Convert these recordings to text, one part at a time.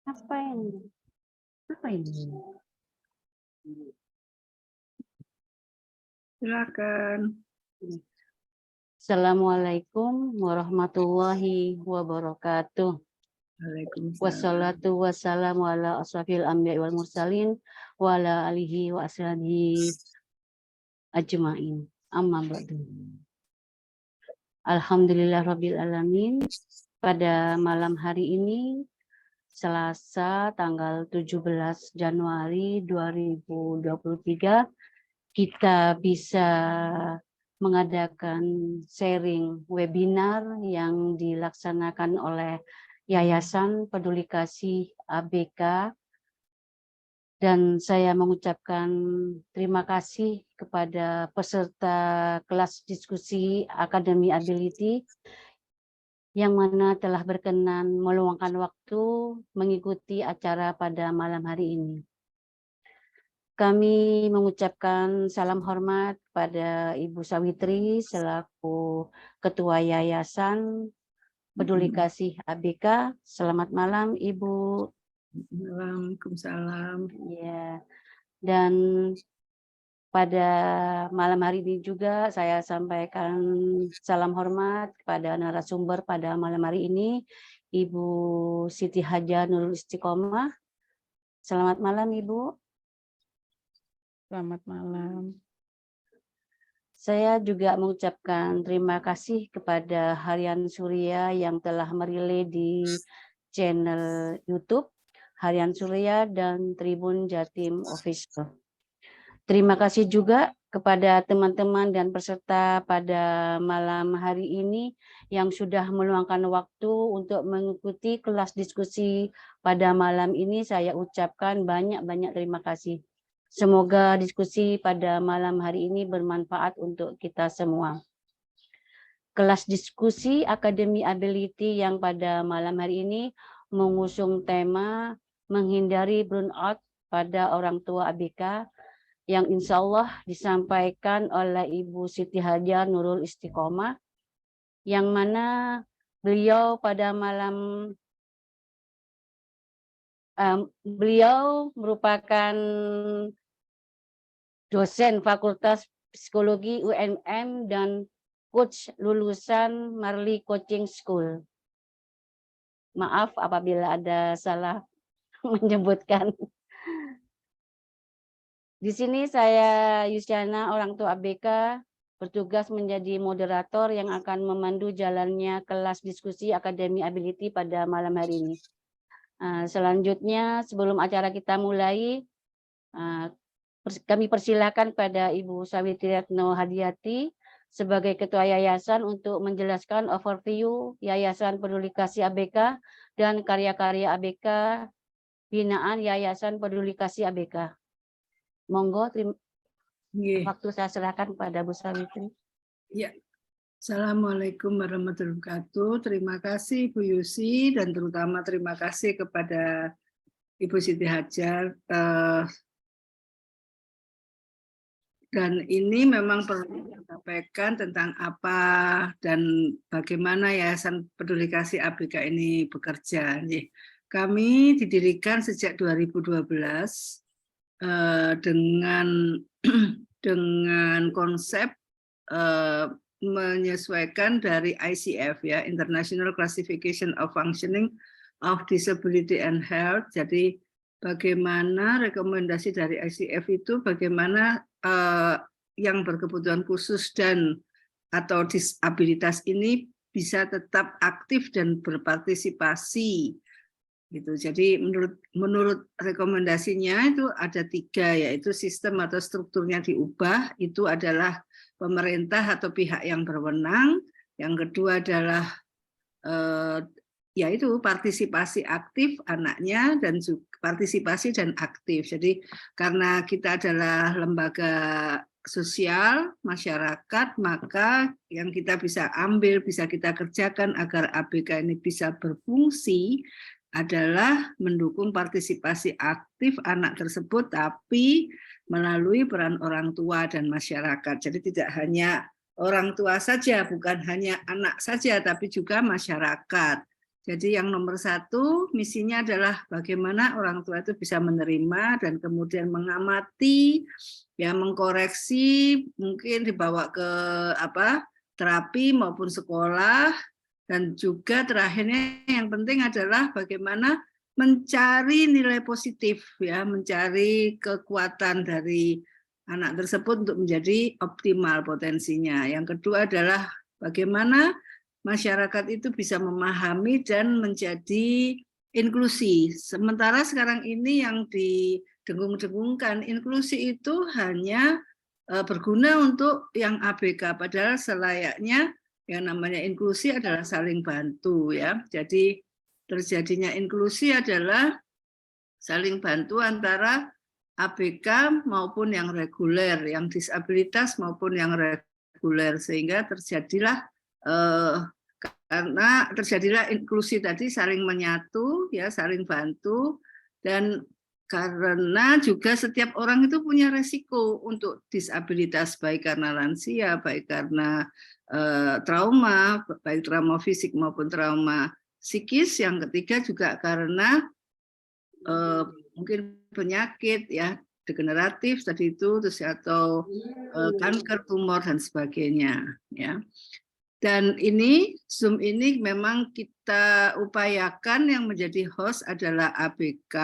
Apa ini? Apa ini? Silakan. Assalamualaikum warahmatullahi wabarakatuh. Waalaikumsalam. Wassalatu wassalamu ala asrafil anbiya wal mursalin wa ala alihi wa ashabihi ajmain. Amma ba'du. Alhamdulillah rabbil alamin. Pada malam hari ini Selasa tanggal 17 Januari 2023 kita bisa mengadakan sharing webinar yang dilaksanakan oleh Yayasan Peduli Kasih ABK, dan saya mengucapkan terima kasih kepada peserta kelas diskusi Akademi Ability yang mana telah berkenan meluangkan waktu mengikuti acara pada malam hari ini. Kami mengucapkan salam hormat pada Ibu Sawitri selaku Ketua Yayasan Peduli Kasih ABK. Selamat malam, Ibu. Waalaikumsalam. Ya, dan pada malam hari ini juga saya sampaikan salam hormat kepada narasumber pada malam hari ini, Ibu Siti Hadjah Nurul Istiqomah. Selamat malam, Ibu. Selamat malam. Saya juga mengucapkan terima kasih kepada Harian Surya yang telah merilai di channel YouTube Harian Surya dan Tribun Jatim Official. Terima kasih juga kepada teman-teman dan peserta pada malam hari ini yang sudah meluangkan waktu untuk mengikuti kelas diskusi pada malam ini. Saya ucapkan banyak-banyak terima kasih. Semoga diskusi pada malam hari ini bermanfaat untuk kita semua. Kelas diskusi Akademi Ability yang pada malam hari ini mengusung tema menghindari burnout pada orang tua ABK, yang insya Allah disampaikan oleh Ibu Siti Hadjah Nurul Istiqomah, yang mana beliau pada beliau merupakan dosen Fakultas Psikologi UNM dan coach lulusan Marley Coaching School. Maaf apabila ada salah menyebutkan. Di sini saya Yusyana, orang tua ABK, bertugas menjadi moderator yang akan memandu jalannya kelas diskusi Akademi Ability pada malam hari ini. Selanjutnya, sebelum acara kita mulai, kami persilakan pada Ibu Sawitri Retno Hadiati sebagai Ketua Yayasan untuk menjelaskan overview Yayasan Peduli Kasih ABK dan karya-karya ABK binaan Yayasan Peduli Kasih ABK. Monggo, waktu saya serahkan kepada Bu Sawitri. Ya. Assalamualaikum warahmatullahi wabarakatuh. Terima kasih Bu Yusi dan terutama terima kasih kepada Ibu Siti Hadjah. Dan ini memang perlu disampaikan tentang apa dan bagaimana Yayasan Peduli Kasih ABK ini bekerja. Kami didirikan sejak 2012 dengan konsep menyesuaikan dari ICF, ya, International Classification of Functioning of Disability and Health. Jadi bagaimana rekomendasi dari ICF itu, bagaimana yang berkebutuhan khusus dan atau disabilitas ini bisa tetap aktif dan berpartisipasi. Gitu. Jadi menurut rekomendasinya itu ada 3, yaitu sistem atau strukturnya diubah, itu adalah pemerintah atau pihak yang berwenang. Yang kedua adalah yaitu partisipasi aktif anaknya dan juga partisipasi dan aktif. Jadi karena kita adalah lembaga sosial masyarakat, maka yang kita bisa ambil, bisa kita kerjakan agar ABK ini bisa berfungsi adalah mendukung partisipasi aktif anak tersebut, tapi melalui peran orang tua dan masyarakat. Jadi tidak hanya orang tua saja, bukan hanya anak saja, tapi juga masyarakat. Jadi yang nomor satu misinya adalah bagaimana orang tua itu bisa menerima dan kemudian mengamati, ya mengkoreksi, mungkin dibawa ke terapi maupun sekolah, dan juga terakhirnya yang penting adalah bagaimana mencari nilai positif, ya mencari kekuatan dari anak tersebut untuk menjadi optimal potensinya. Yang kedua adalah bagaimana masyarakat itu bisa memahami dan menjadi inklusi. Sementara sekarang ini yang didengung-dengungkan, inklusi itu hanya berguna untuk yang ABK, padahal selayaknya yang namanya inklusi adalah saling bantu, ya. Jadi terjadinya inklusi adalah saling bantu antara ABK maupun yang reguler, yang disabilitas maupun yang reguler, sehingga terjadilah karena terjadilah inklusi tadi, saling menyatu, ya saling bantu, dan karena juga setiap orang itu punya resiko untuk disabilitas, baik karena lansia, baik karena trauma, baik trauma fisik maupun trauma psikis. Yang ketiga juga karena mungkin penyakit, ya degeneratif tadi itu, terus atau kanker, tumor dan sebagainya, ya. Dan ini Zoom ini memang kita upayakan yang menjadi host adalah ABK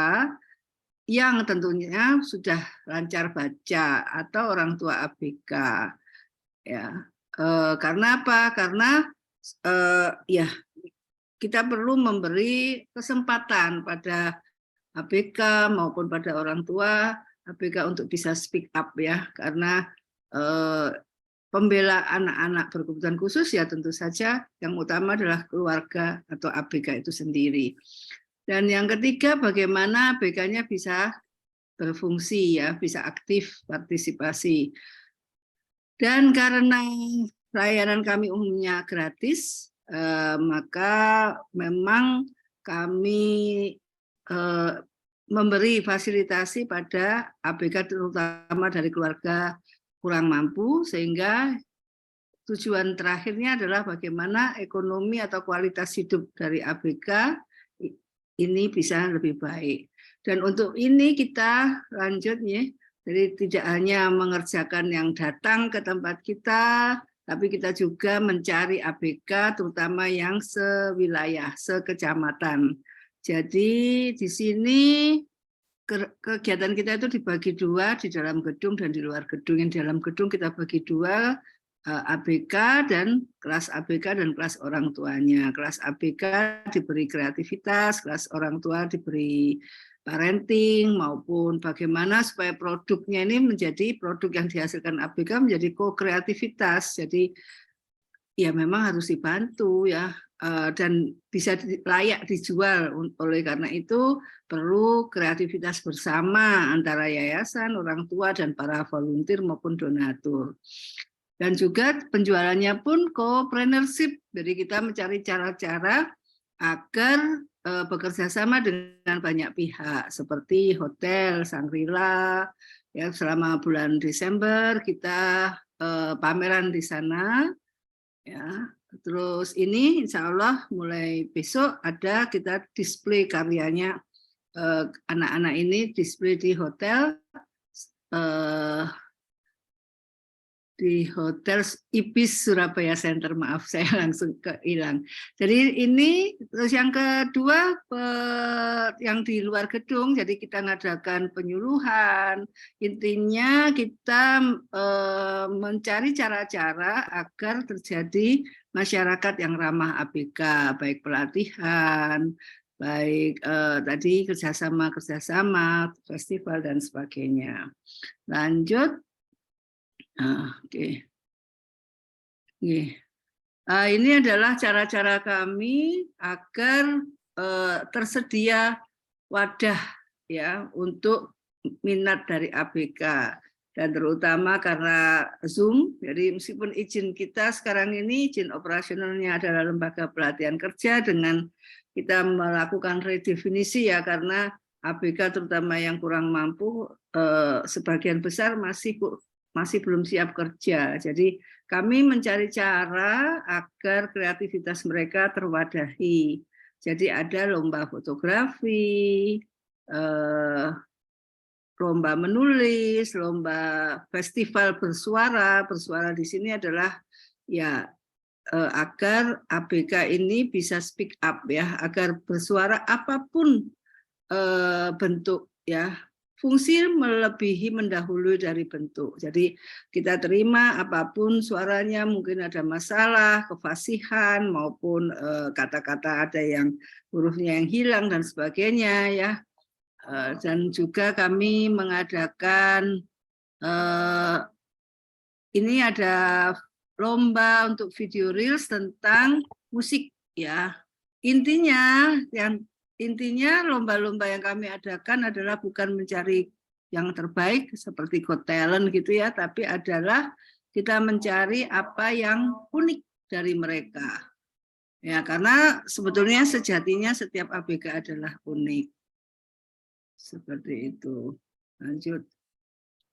yang tentunya sudah lancar baca atau orang tua ABK, ya. Karena apa? Karena ya kita perlu memberi kesempatan pada ABK maupun pada orang tua ABK untuk bisa speak up, ya, karena pembela anak-anak berkebutuhan khusus ya tentu saja yang utama adalah keluarga atau ABK itu sendiri. Dan yang ketiga, bagaimana ABK-nya bisa berfungsi, ya, bisa aktif partisipasi. Dan karena layanan kami umumnya gratis, maka memang kami memberi fasilitasi pada ABK terutama dari keluarga kurang mampu, sehingga tujuan terakhirnya adalah bagaimana ekonomi atau kualitas hidup dari ABK ini bisa lebih baik. Dan untuk ini kita lanjut, ya. Jadi tidak hanya mengerjakan yang datang ke tempat kita, tapi kita juga mencari ABK terutama yang sewilayah, sekecamatan. Jadi di sini kegiatan kita itu dibagi dua, di dalam gedung dan di luar gedung. Yang di dalam gedung kita bagi dua, ABK dan kelas ABK dan kelas orang tuanya. Kelas ABK diberi kreativitas, kelas orang tua diberi parenting, maupun bagaimana supaya produknya ini menjadi produk yang dihasilkan ABK menjadi ko-kreativitas. Jadi ya memang harus dibantu, ya, dan bisa layak dijual. Oleh karena itu perlu kreativitas bersama antara yayasan, orang tua, dan para volunteer maupun donatur. Dan juga penjualannya pun co-preneurship. Jadi kita mencari cara-cara agar bekerja sama dengan banyak pihak seperti hotel Shangri-La, ya, selama bulan Desember kita pameran di sana, ya. Terus ini insya Allah mulai besok ada kita display karyanya anak-anak ini, display di hotel Ibis Surabaya Center, maaf saya langsung hilang. Jadi ini, terus yang kedua yang di luar gedung, jadi kita ngadakan penyuluhan. Intinya kita mencari cara-cara agar terjadi masyarakat yang ramah ABK, baik pelatihan, baik tadi kerjasama festival dan sebagainya. Lanjut. Oke. Ini adalah cara-cara kami agar tersedia wadah, ya, untuk minat dari ABK, dan terutama karena Zoom. Jadi meskipun izin kita sekarang ini izin operasionalnya adalah lembaga pelatihan kerja, dengan kita melakukan redefinisi, ya, karena ABK terutama yang kurang mampu sebagian besar masih belum siap kerja. Jadi kami mencari cara agar kreativitas mereka terwadahi. Jadi ada lomba fotografi, lomba menulis, lomba festival bersuara. Bersuara di sini adalah ya agar ABK ini bisa speak up ya, agar bersuara apapun bentuk ya. Fungsi melebihi mendahului dari bentuk. Jadi kita terima apapun suaranya, mungkin ada masalah, kefasihan maupun kata-kata ada yang hurufnya yang hilang dan sebagainya ya. Dan juga kami mengadakan ini ada lomba untuk video reels tentang musik ya. Intinya lomba-lomba yang kami adakan adalah bukan mencari yang terbaik seperti Got Talent gitu ya, tapi adalah kita mencari apa yang unik dari mereka. Ya, karena sebetulnya sejatinya setiap ABK adalah unik. Seperti itu. Lanjut.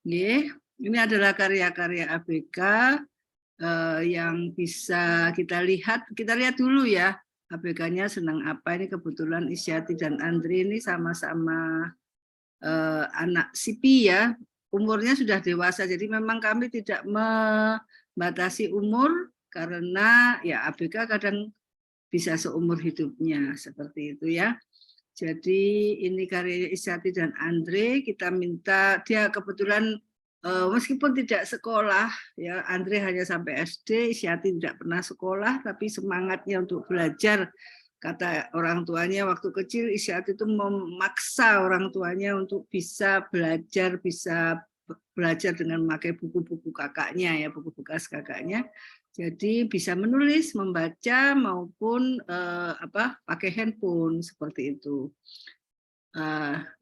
Ini adalah karya-karya ABK yang bisa kita lihat. Kita lihat dulu ya. ABK-nya senang apa. Ini kebetulan Isyati dan Andri ini sama-sama anak SIPI ya. Umurnya sudah dewasa. Jadi memang kami tidak membatasi umur karena ya ABK kadang bisa seumur hidupnya. Seperti itu ya. Jadi ini karya Isyati dan Andre, kita minta, dia kebetulan meskipun tidak sekolah, ya Andre hanya sampai SD, Isyati tidak pernah sekolah, tapi semangatnya untuk belajar, kata orang tuanya waktu kecil, Isyati itu memaksa orang tuanya untuk bisa belajar dengan memakai buku-buku kakaknya, ya buku bekas kakaknya. Jadi bisa menulis, membaca maupun pakai handphone seperti itu.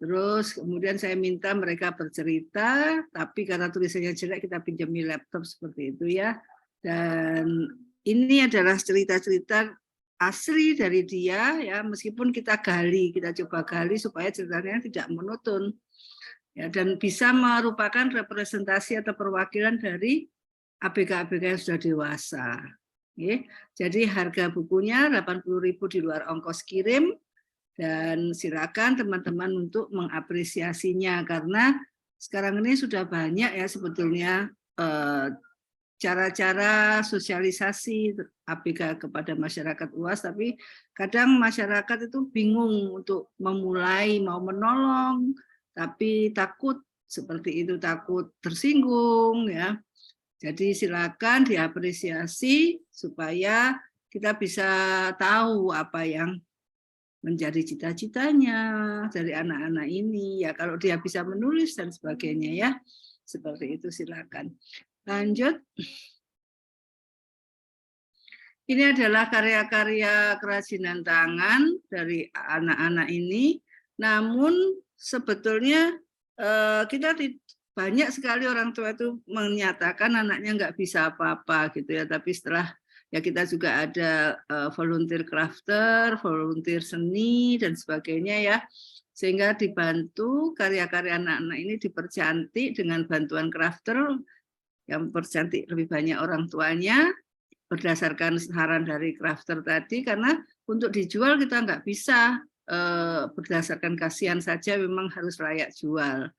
Terus kemudian saya minta mereka bercerita, tapi karena tulisannya jelek kita pinjami laptop seperti itu ya. Dan ini adalah cerita-cerita asli dari dia ya, meskipun kita coba gali supaya ceritanya tidak monoton. Ya, dan bisa merupakan representasi atau perwakilan dari ABK-ABK yang sudah dewasa. Jadi harga bukunya 80.000 di luar ongkos kirim, dan silakan teman-teman untuk mengapresiasinya karena sekarang ini sudah banyak ya sebetulnya cara-cara sosialisasi ABK kepada masyarakat luas, tapi kadang masyarakat itu bingung untuk memulai, mau menolong, tapi takut seperti itu, takut tersinggung ya. Jadi silakan diapresiasi supaya kita bisa tahu apa yang menjadi cita-citanya dari anak-anak ini. Ya kalau dia bisa menulis dan sebagainya ya. Seperti itu silakan. Lanjut. Ini adalah karya-karya kerajinan tangan dari anak-anak ini. Namun sebetulnya kita banyak sekali orang tua itu menyatakan anaknya nggak bisa apa-apa gitu ya, tapi setelah ya kita juga ada volunteer crafter, volunteer seni dan sebagainya ya, sehingga dibantu karya-karya anak-anak ini dipercantik dengan bantuan crafter yang percantik lebih banyak orang tuanya berdasarkan saran dari crafter tadi, karena untuk dijual kita nggak bisa berdasarkan kasihan saja, memang harus layak jual.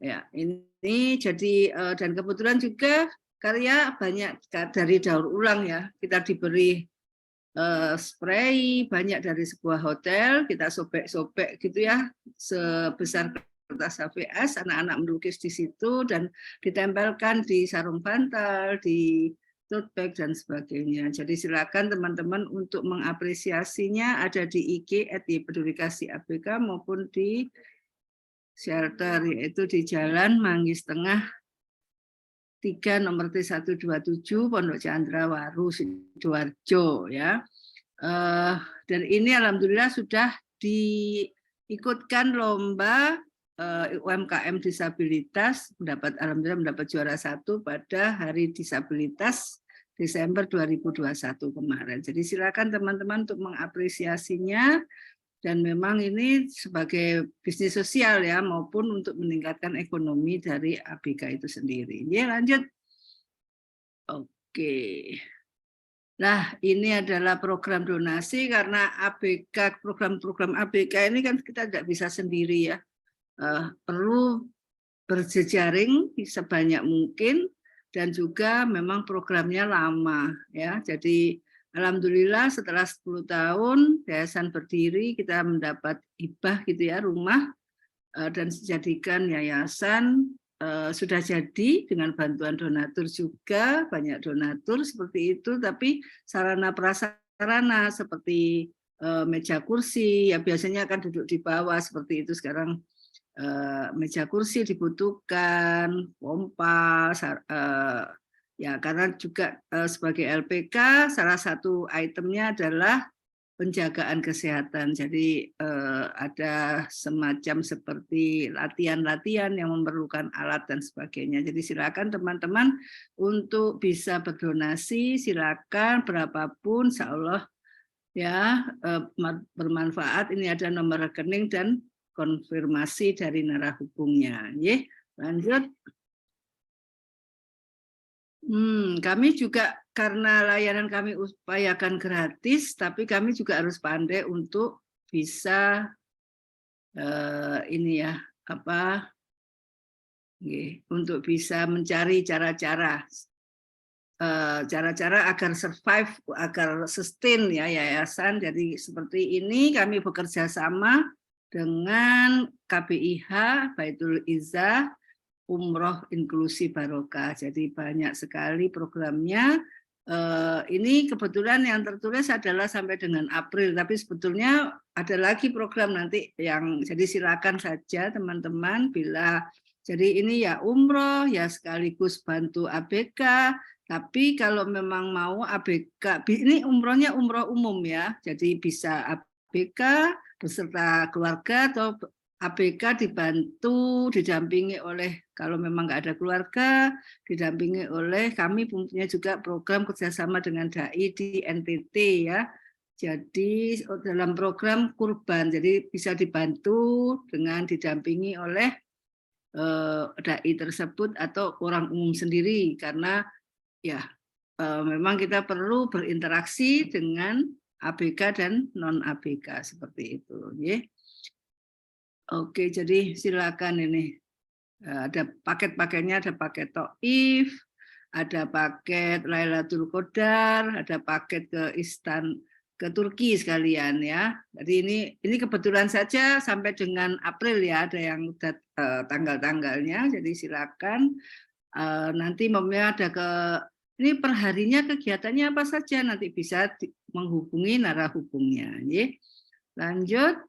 Ya, ini jadi dan kebetulan juga karya banyak dari daur ulang ya. Kita diberi spray banyak dari sebuah hotel, kita sobek-sobek gitu ya, sebesar kertas HVS, anak-anak melukis di situ dan ditempelkan di sarung bantal, di tote bag dan sebagainya. Jadi silakan teman-teman untuk mengapresiasinya ada di IG @peduli_kasih_ABK maupun di shelter, yaitu di Jalan Manggis Tengah 3 nomor T127 Pondok Candrawaro Sidoarjo ya. Dan ini alhamdulillah sudah diikutkan lomba UMKM disabilitas, alhamdulillah mendapat juara 1 pada Hari Disabilitas Desember 2021 kemarin. Jadi silakan teman-teman untuk mengapresiasinya. Dan memang ini sebagai bisnis sosial ya, maupun untuk meningkatkan ekonomi dari ABK itu sendiri. Ya, lanjut. Oke. Nah, ini adalah program donasi karena ABK, program-program ABK ini kan kita tidak bisa sendiri ya. Perlu berjejaring sebanyak mungkin dan juga memang programnya lama ya. Jadi alhamdulillah setelah 10 tahun yayasan berdiri kita mendapat hibah gitu ya rumah dan dijadikan yayasan sudah jadi dengan bantuan donatur juga, banyak donatur seperti itu, tapi sarana prasarana seperti meja kursi ya biasanya akan duduk di bawah seperti itu sekarang. Meja kursi dibutuhkan, pompa, ya karena juga sebagai LPK salah satu itemnya adalah penjagaan kesehatan. Jadi ada semacam seperti latihan-latihan yang memerlukan alat dan sebagainya. Jadi silakan teman-teman untuk bisa berdonasi, silakan berapapun, insya Allah ya bermanfaat. Ini ada nomor rekening dan konfirmasi dari narahubungnya. Lanjut. Kami juga karena layanan kami upayakan gratis, tapi kami juga harus pandai untuk bisa ini ya untuk bisa mencari cara-cara agar survive, agar sustain ya yayasan. Jadi seperti ini kami bekerja sama dengan KBIH Baitul Izzah Umroh Inklusi Barokah. Jadi banyak sekali programnya. Ini kebetulan yang tertulis adalah sampai dengan April, tapi sebetulnya ada lagi program nanti yang jadi silakan saja teman-teman bila jadi ini ya umroh ya sekaligus bantu ABK. Tapi kalau memang mau ABK, ini umrohnya umroh umum ya, jadi bisa ABK beserta keluarga atau ABK dibantu, didampingi oleh, kalau memang nggak ada keluarga, didampingi oleh, kami punya juga program kerjasama dengan DAI di NTT ya. Jadi dalam program kurban, jadi bisa dibantu dengan didampingi oleh DAI tersebut atau orang umum sendiri, karena ya memang kita perlu berinteraksi dengan ABK dan non-ABK seperti itu. Ya. Oke, jadi silakan ini. Ada paket-paketnya, ada paket Taif, ada paket Lailatul Qadar, ada paket ke Turki sekalian ya. Jadi ini kebetulan saja sampai dengan April ya, ada yang tanggal-tanggalnya. Jadi silakan nanti memang ada ini perharinya kegiatannya apa saja, nanti bisa menghubungi narahubungnya. Lanjut.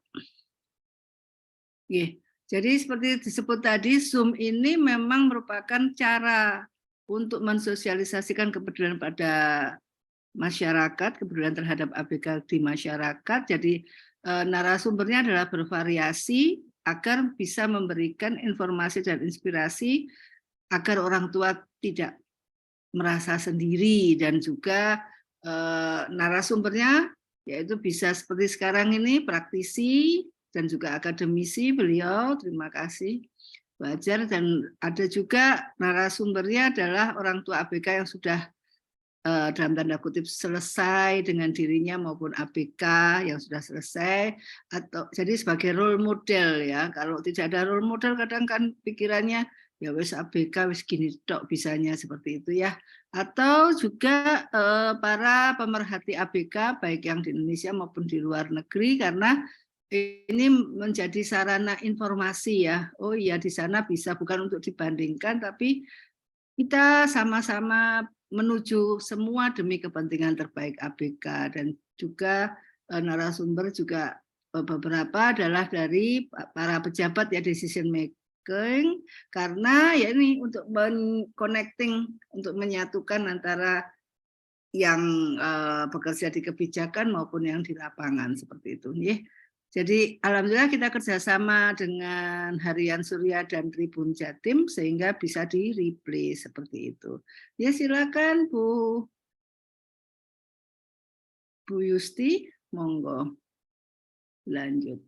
Jadi seperti disebut tadi, Zoom ini memang merupakan cara untuk mensosialisasikan kepedulian pada masyarakat, kepedulian terhadap ABK di masyarakat. Jadi narasumbernya adalah bervariasi agar bisa memberikan informasi dan inspirasi agar orang tua tidak merasa sendiri, dan juga narasumbernya yaitu bisa seperti sekarang ini praktisi dan juga akademisi beliau, terima kasih Wajar, dan ada juga narasumbernya adalah orang tua ABK yang sudah dalam tanda kutip selesai dengan dirinya maupun ABK yang sudah selesai, atau jadi sebagai role model ya. Kalau tidak ada role model kadang kan pikirannya ya wis ABK wis gini tok bisanya, seperti itu ya. Atau juga para pemerhati ABK baik yang di Indonesia maupun di luar negeri, karena ini menjadi sarana informasi ya. Oh iya, di sana bisa, bukan untuk dibandingkan tapi kita sama-sama menuju semua demi kepentingan terbaik ABK. Dan juga narasumber juga beberapa adalah dari para pejabat ya, decision making, karena ya ini untuk connecting, untuk menyatukan antara yang bekerja di kebijakan maupun yang di lapangan seperti itu. Jadi alhamdulillah kita kerjasama dengan Harian Surya dan Tribun Jatim sehingga bisa di replay seperti itu. Ya silakan Bu Yusti, monggo lanjut.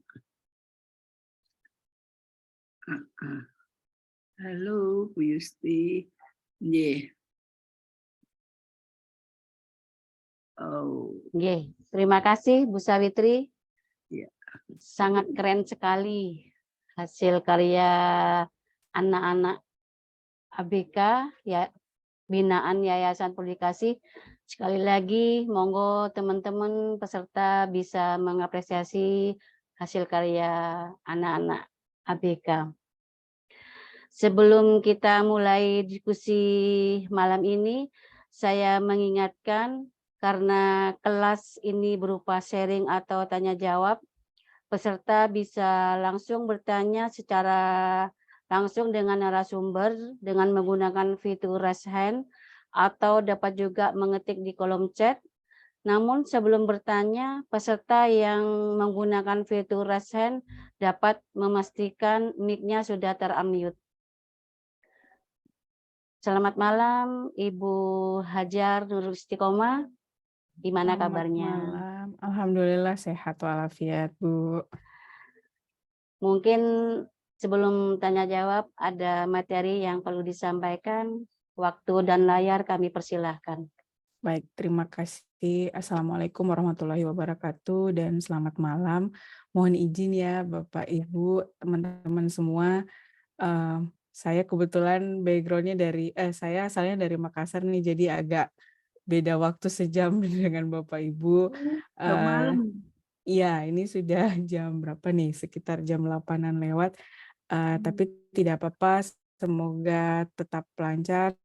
Halo Bu Yusti. Oh, Nggih, terima kasih Bu Sawitri. ya. Sangat keren sekali hasil karya anak-anak ABK ya, binaan Yayasan Publikasi. Sekali lagi monggo teman-teman peserta bisa mengapresiasi hasil karya anak-anak ABK. Sebelum kita mulai diskusi malam ini, saya mengingatkan karena kelas ini berupa sharing atau tanya jawab, peserta bisa langsung bertanya secara langsung dengan narasumber dengan menggunakan fitur raise hand atau dapat juga mengetik di kolom chat. Namun sebelum bertanya, peserta yang menggunakan fitur raise hand dapat memastikan mic-nya sudah ter-unmute. Selamat malam Ibu Hajar Nurul Istiqomah. Gimana Selamat kabarnya? malam. Alhamdulillah sehat walafiat, Bu. Mungkin sebelum tanya jawab ada materi yang perlu disampaikan. Waktu dan layar kami persilahkan. Baik, terima kasih. Assalamualaikum warahmatullahi wabarakatuh dan selamat malam. Mohon izin ya Bapak, Ibu, teman-teman semua. Saya kebetulan background-nya saya asalnya dari Makassar nih, jadi agak beda waktu sejam dengan Bapak, Ibu. Udah malam. Iya, ini sudah jam berapa nih? Sekitar jam 8-an lewat. Tapi tidak apa-apa, semoga tetap lancar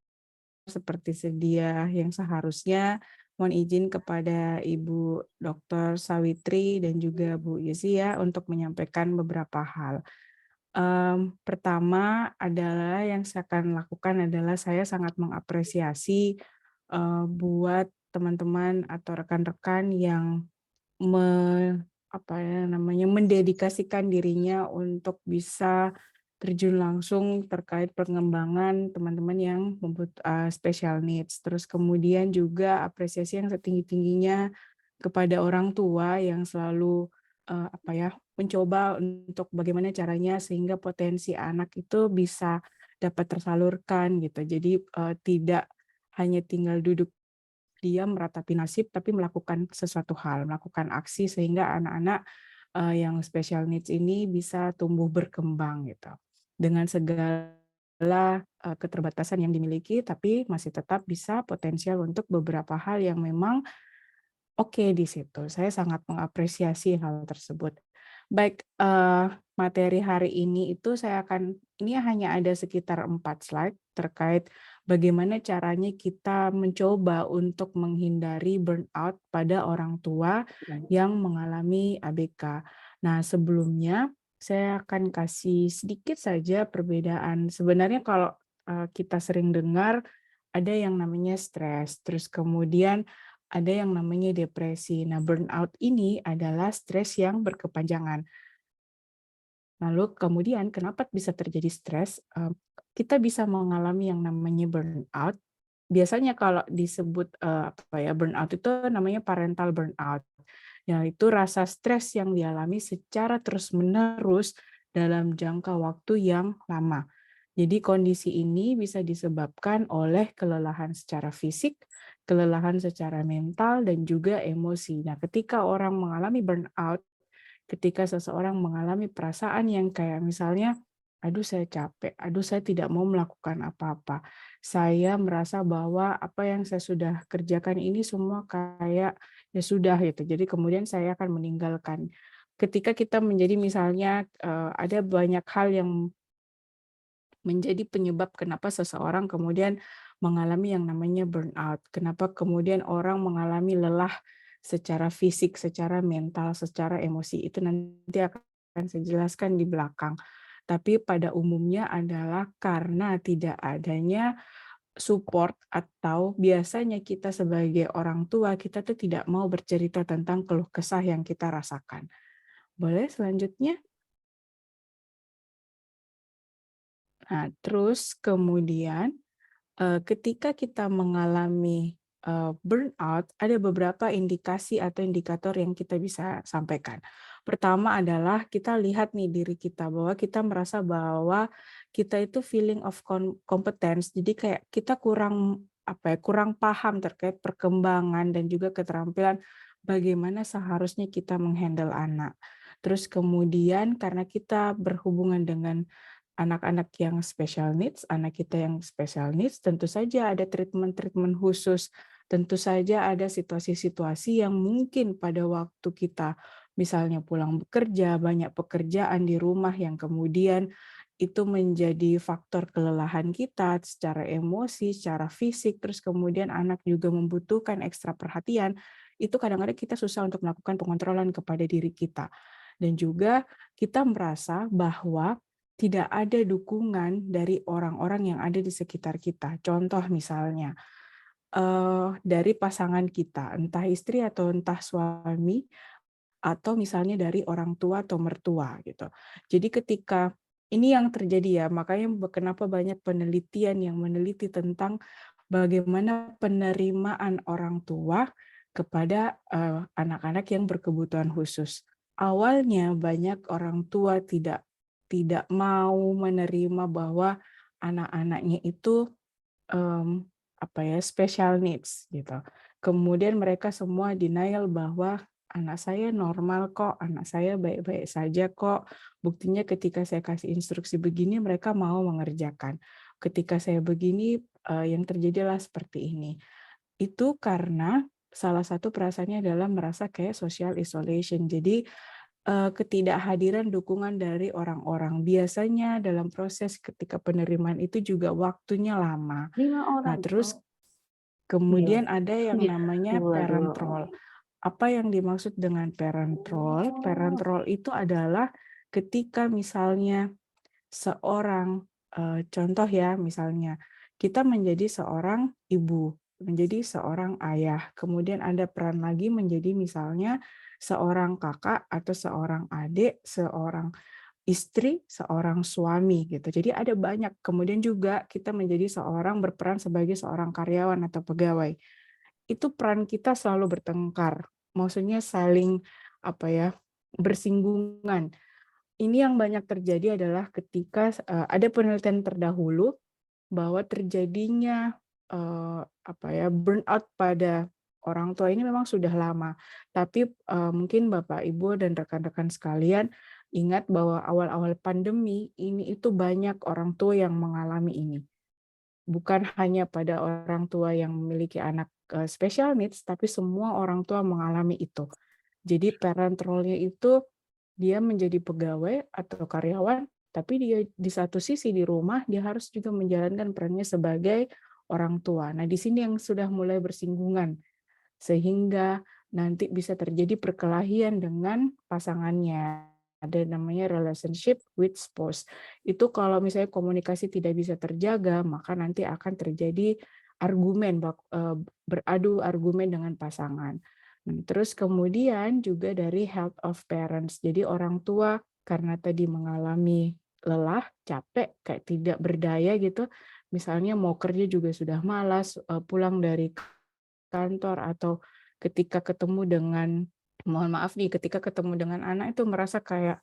seperti sedia yang seharusnya. Mohon izin kepada Ibu Dr. Sawitri dan juga Bu Yesi ya untuk menyampaikan beberapa hal. Pertama adalah yang saya akan lakukan adalah saya sangat mengapresiasi buat teman-teman atau rekan-rekan yang mendedikasikan dirinya untuk bisa terjun langsung terkait pengembangan teman-teman yang special needs. Terus kemudian juga apresiasi yang setinggi-tingginya kepada orang tua yang selalu mencoba untuk bagaimana caranya sehingga potensi anak itu bisa dapat tersalurkan gitu. Jadi tidak hanya tinggal duduk diam meratapi nasib, tapi melakukan sesuatu hal, melakukan aksi sehingga anak-anak yang special needs ini bisa tumbuh berkembang gitu. Dengan segala keterbatasan yang dimiliki, tapi masih tetap bisa potensial untuk beberapa hal yang memang oke di situ. Saya sangat mengapresiasi hal tersebut. Baik, materi hari ini ini hanya ada sekitar 4 slide terkait bagaimana caranya kita mencoba untuk menghindari burnout pada orang tua yang mengalami ABK. Nah, sebelumnya saya akan kasih sedikit saja perbedaan. Sebenarnya kalau kita sering dengar ada yang namanya stres, terus kemudian ada yang namanya depresi. Nah, burnout ini adalah stres yang berkepanjangan. Lalu kemudian kenapa bisa terjadi stres? Kita bisa mengalami yang namanya burnout. Biasanya kalau disebut burnout itu namanya parental burnout. Yaitu rasa stres yang dialami secara terus-menerus dalam jangka waktu yang lama. Jadi kondisi ini bisa disebabkan oleh kelelahan secara fisik, kelelahan secara mental, dan juga emosi. Nah, ketika orang mengalami burnout, ketika seseorang mengalami perasaan yang kayak misalnya, aduh saya capek, aduh saya tidak mau melakukan apa-apa, saya merasa bahwa apa yang saya sudah kerjakan ini semua kayak ya sudah gitu, jadi kemudian saya akan meninggalkan. Ketika kita menjadi misalnya ada banyak hal yang menjadi penyebab kenapa seseorang kemudian mengalami yang namanya burnout. Kenapa kemudian orang mengalami lelah secara fisik, secara mental, secara emosi. Itu nanti akan saya jelaskan di belakang. Tapi pada umumnya adalah karena tidak adanya support atau biasanya kita sebagai orang tua, kita tuh tidak mau bercerita tentang keluh kesah yang kita rasakan. Boleh selanjutnya? Nah, terus kemudian ketika kita mengalami burnout, ada beberapa indikasi atau indikator yang kita bisa sampaikan. Pertama adalah kita lihat nih diri kita, bahwa kita merasa bahwa kita itu feeling of competence, jadi kayak kita kurang kurang paham terkait perkembangan dan juga keterampilan bagaimana seharusnya kita menghandle anak. Terus kemudian karena kita berhubungan dengan anak-anak yang special needs, anak kita yang special needs, tentu saja ada treatment-treatment khusus. Tentu saja ada situasi-situasi yang mungkin pada waktu kita misalnya pulang bekerja, banyak pekerjaan di rumah yang kemudian itu menjadi faktor kelelahan kita secara emosi, secara fisik, terus kemudian anak juga membutuhkan ekstra perhatian, itu kadang-kadang kita susah untuk melakukan pengontrolan kepada diri kita. Dan juga kita merasa bahwa tidak ada dukungan dari orang-orang yang ada di sekitar kita. Contoh misalnya, dari pasangan kita, entah istri atau entah suami, atau misalnya dari orang tua atau mertua gitu. Jadi ketika ini yang terjadi ya, makanya kenapa banyak penelitian yang meneliti tentang bagaimana penerimaan orang tua kepada anak-anak yang berkebutuhan khusus. Awalnya banyak orang tua tidak mau menerima bahwa anak-anaknya itu special needs gitu. Kemudian mereka semua denial bahwa anak saya normal kok, anak saya baik-baik saja kok. Buktinya ketika saya kasih instruksi begini mereka mau mengerjakan. Ketika saya begini yang terjadilah seperti ini. Itu karena salah satu perasaannya adalah merasa kayak social isolation. Jadi ketidakhadiran dukungan dari orang-orang. Biasanya dalam proses ketika penerimaan itu juga waktunya lama. 5 Nah, orang. terus Iya. kemudian ada yang Iya. namanya parent 2 role. Apa yang dimaksud dengan parent role? Parent role itu adalah ketika misalnya seorang, contoh ya, misalnya kita menjadi seorang ibu, menjadi seorang ayah, kemudian ada peran lagi menjadi misalnya seorang kakak atau seorang adik, seorang istri, seorang suami gitu. Jadi ada banyak. Kemudian juga kita menjadi seorang berperan sebagai seorang karyawan atau pegawai. Itu peran kita selalu bertengkar. Maksudnya saling bersinggungan. Ini yang banyak terjadi adalah ketika ada penelitian terdahulu bahwa terjadinya burnout pada orang tua ini memang sudah lama. Tapi mungkin Bapak Ibu dan rekan-rekan sekalian ingat bahwa awal-awal pandemi ini itu banyak orang tua yang mengalami ini. Bukan hanya pada orang tua yang memiliki anak special needs, tapi semua orang tua mengalami itu. Jadi parent role-nya itu dia menjadi pegawai atau karyawan, tapi dia di satu sisi di rumah dia harus juga menjalankan perannya sebagai orang tua. Nah, di sini yang sudah mulai bersinggungan sehingga nanti bisa terjadi perkelahian dengan pasangannya. Ada namanya relationship with spouse. Itu kalau misalnya komunikasi tidak bisa terjaga, maka nanti akan terjadi beradu argumen dengan pasangan. Terus kemudian juga dari health of parents. Jadi orang tua karena tadi mengalami lelah, capek, kayak tidak berdaya gitu. Misalnya mau kerja juga sudah malas, pulang dari kantor atau ketika ketemu dengan, mohon maaf nih, ketika ketemu dengan anak itu merasa kayak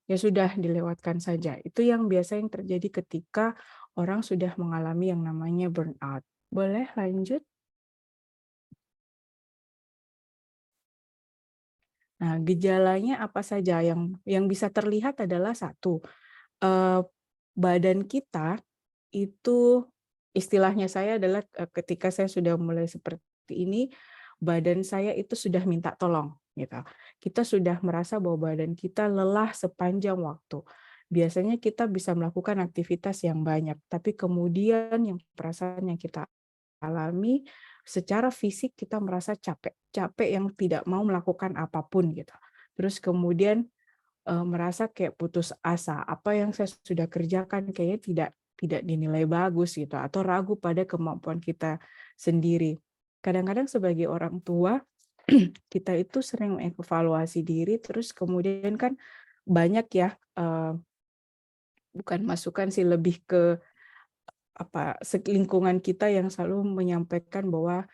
ya sudah dilewatkan saja. Itu yang biasa yang terjadi ketika orang sudah mengalami yang namanya burnout. Boleh lanjut? Nah, gejalanya apa saja yang bisa terlihat adalah satu, badan kita itu istilahnya saya adalah ketika saya sudah mulai seperti ini, badan saya itu sudah minta tolong gitu. Kita sudah merasa bahwa badan kita lelah sepanjang waktu. Biasanya kita bisa melakukan aktivitas yang banyak, tapi kemudian perasaan yang kita alami secara fisik kita merasa capek yang tidak mau melakukan apapun gitu. Terus kemudian merasa kayak putus asa, apa yang saya sudah kerjakan kayaknya tidak dinilai bagus gitu atau ragu pada kemampuan kita sendiri. Kadang-kadang sebagai orang tua kita itu sering mengevaluasi diri terus kemudian kan banyak ya bukan masukan sih lebih ke lingkungan kita yang selalu menyampaikan bahwa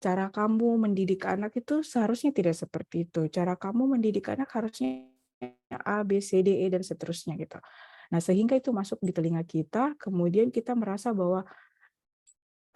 cara kamu mendidik anak itu seharusnya tidak seperti itu. Cara kamu mendidik anak harusnya A, B, C, D, E, dan seterusnya gitu. Nah, sehingga itu masuk di telinga kita, kemudian kita merasa bahwa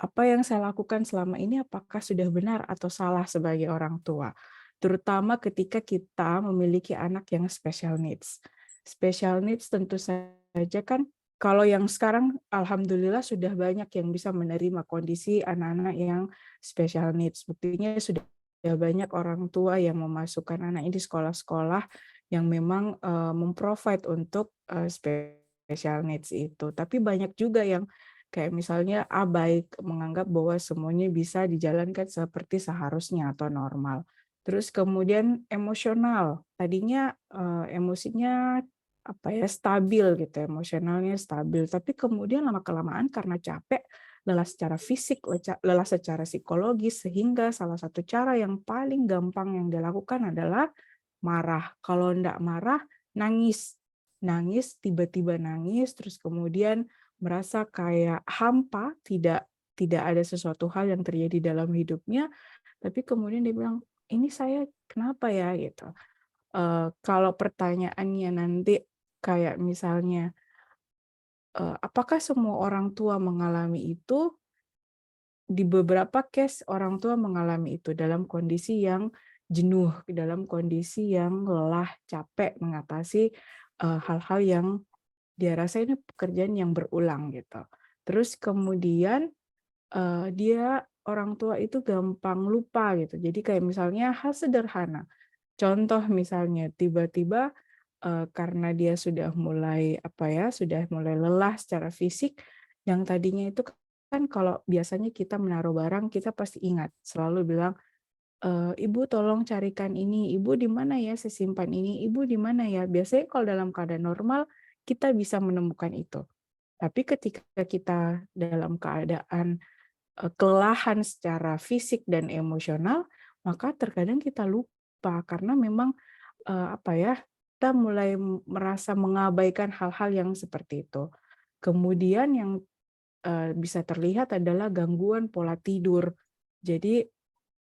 apa yang saya lakukan selama ini apakah sudah benar atau salah sebagai orang tua. Terutama ketika kita memiliki anak yang special needs. Special needs tentu saja kan kalau yang sekarang alhamdulillah sudah banyak yang bisa menerima kondisi anak-anak yang special needs. Buktinya sudah banyak orang tua yang memasukkan anaknya di sekolah-sekolah yang memang memprovide untuk special needs itu. Tapi banyak juga yang kayak misalnya abai menganggap bahwa semuanya bisa dijalankan seperti seharusnya atau normal. Terus kemudian emosional, tadinya emosinya apa ya stabil gitu, emosionalnya stabil. Tapi kemudian lama-kelamaan karena capek, lelah secara fisik, lelah secara psikologis, sehingga salah satu cara yang paling gampang yang dilakukan adalah marah. Kalau enggak marah, nangis. Nangis, tiba-tiba nangis, terus kemudian merasa kayak hampa, tidak ada sesuatu hal yang terjadi dalam hidupnya, tapi kemudian dia bilang, "Ini saya kenapa ya?" Gitu. Kalau pertanyaannya nanti kayak misalnya, apakah semua orang tua mengalami itu? Di beberapa case orang tua mengalami itu dalam kondisi yang jenuh, dalam kondisi yang lelah, capek mengatasi hal-hal yang dia rasa ini pekerjaan yang berulang gitu. Terus kemudian dia orang tua itu gampang lupa gitu. Jadi kayak misalnya hal sederhana. Contoh misalnya tiba-tiba karena dia sudah mulai apa ya, sudah mulai lelah secara fisik, yang tadinya itu kan kalau biasanya kita menaruh barang kita pasti ingat, selalu bilang, "Ibu tolong carikan ini, Ibu di mana ya saya simpan ini, Ibu di mana ya?" Biasanya kalau dalam keadaan normal kita bisa menemukan itu. Tapi ketika kita dalam keadaan kelelahan secara fisik dan emosional, maka terkadang kita lupa karena memang, apa ya, kita mulai merasa mengabaikan hal-hal yang seperti itu. Kemudian yang, bisa terlihat adalah gangguan pola tidur. Jadi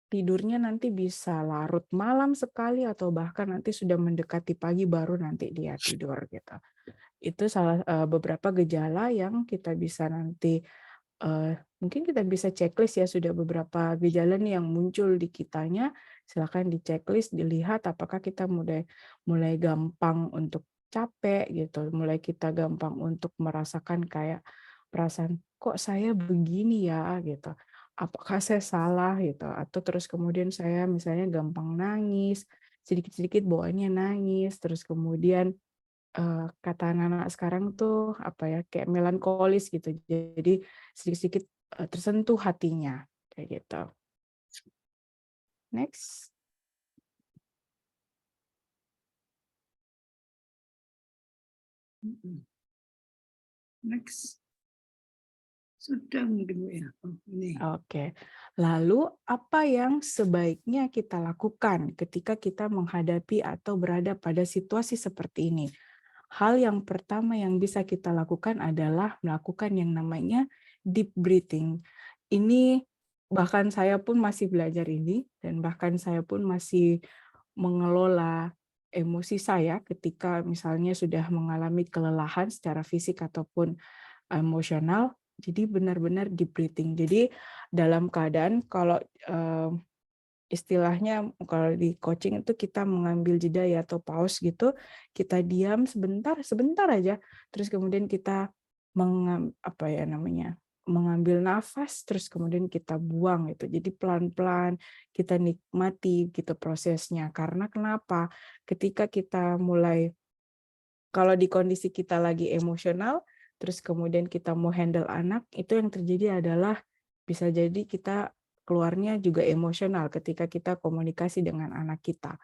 tidurnya nanti bisa larut malam sekali atau bahkan nanti sudah mendekati pagi baru nanti dia tidur gitu. Itu beberapa gejala yang kita bisa nanti mungkin kita bisa checklist ya, sudah beberapa gejala nih yang muncul di kitanya, silakan di-checklist, dilihat apakah kita mulai mulai gampang untuk capek gitu, mulai kita gampang untuk merasakan kayak perasaan, "Kok saya begini ya?" Gitu. "Apakah saya salah?" Gitu, atau terus kemudian saya misalnya gampang nangis, sedikit-sedikit bawaannya nangis, terus kemudian kata anak-anak sekarang tuh, apa ya, kayak melankolis gitu. Jadi sedikit-sedikit, tersentuh hatinya, kayak gitu. Next. Next. Sudah mungkin Bu ya. Oh, ini. Oke. Lalu apa yang sebaiknya kita lakukan ketika kita menghadapi atau berada pada situasi seperti ini? Hal yang pertama yang bisa kita lakukan adalah melakukan yang namanya deep breathing. Ini bahkan saya pun masih belajar ini dan bahkan saya pun masih mengelola emosi saya ketika misalnya sudah mengalami kelelahan secara fisik ataupun emosional. Jadi benar-benar deep breathing. Jadi dalam keadaan kalau istilahnya kalau di coaching itu kita mengambil jeda ya atau pause gitu, kita diam sebentar, sebentar aja, terus kemudian kita apa ya namanya, mengambil nafas, terus kemudian kita buang gitu. Jadi pelan-pelan kita nikmati gitu prosesnya. Karena kenapa? Ketika kita mulai kalau di kondisi kita lagi emosional, terus kemudian kita mau handle anak, itu yang terjadi adalah bisa jadi kita keluarnya juga emosional ketika kita komunikasi dengan anak kita.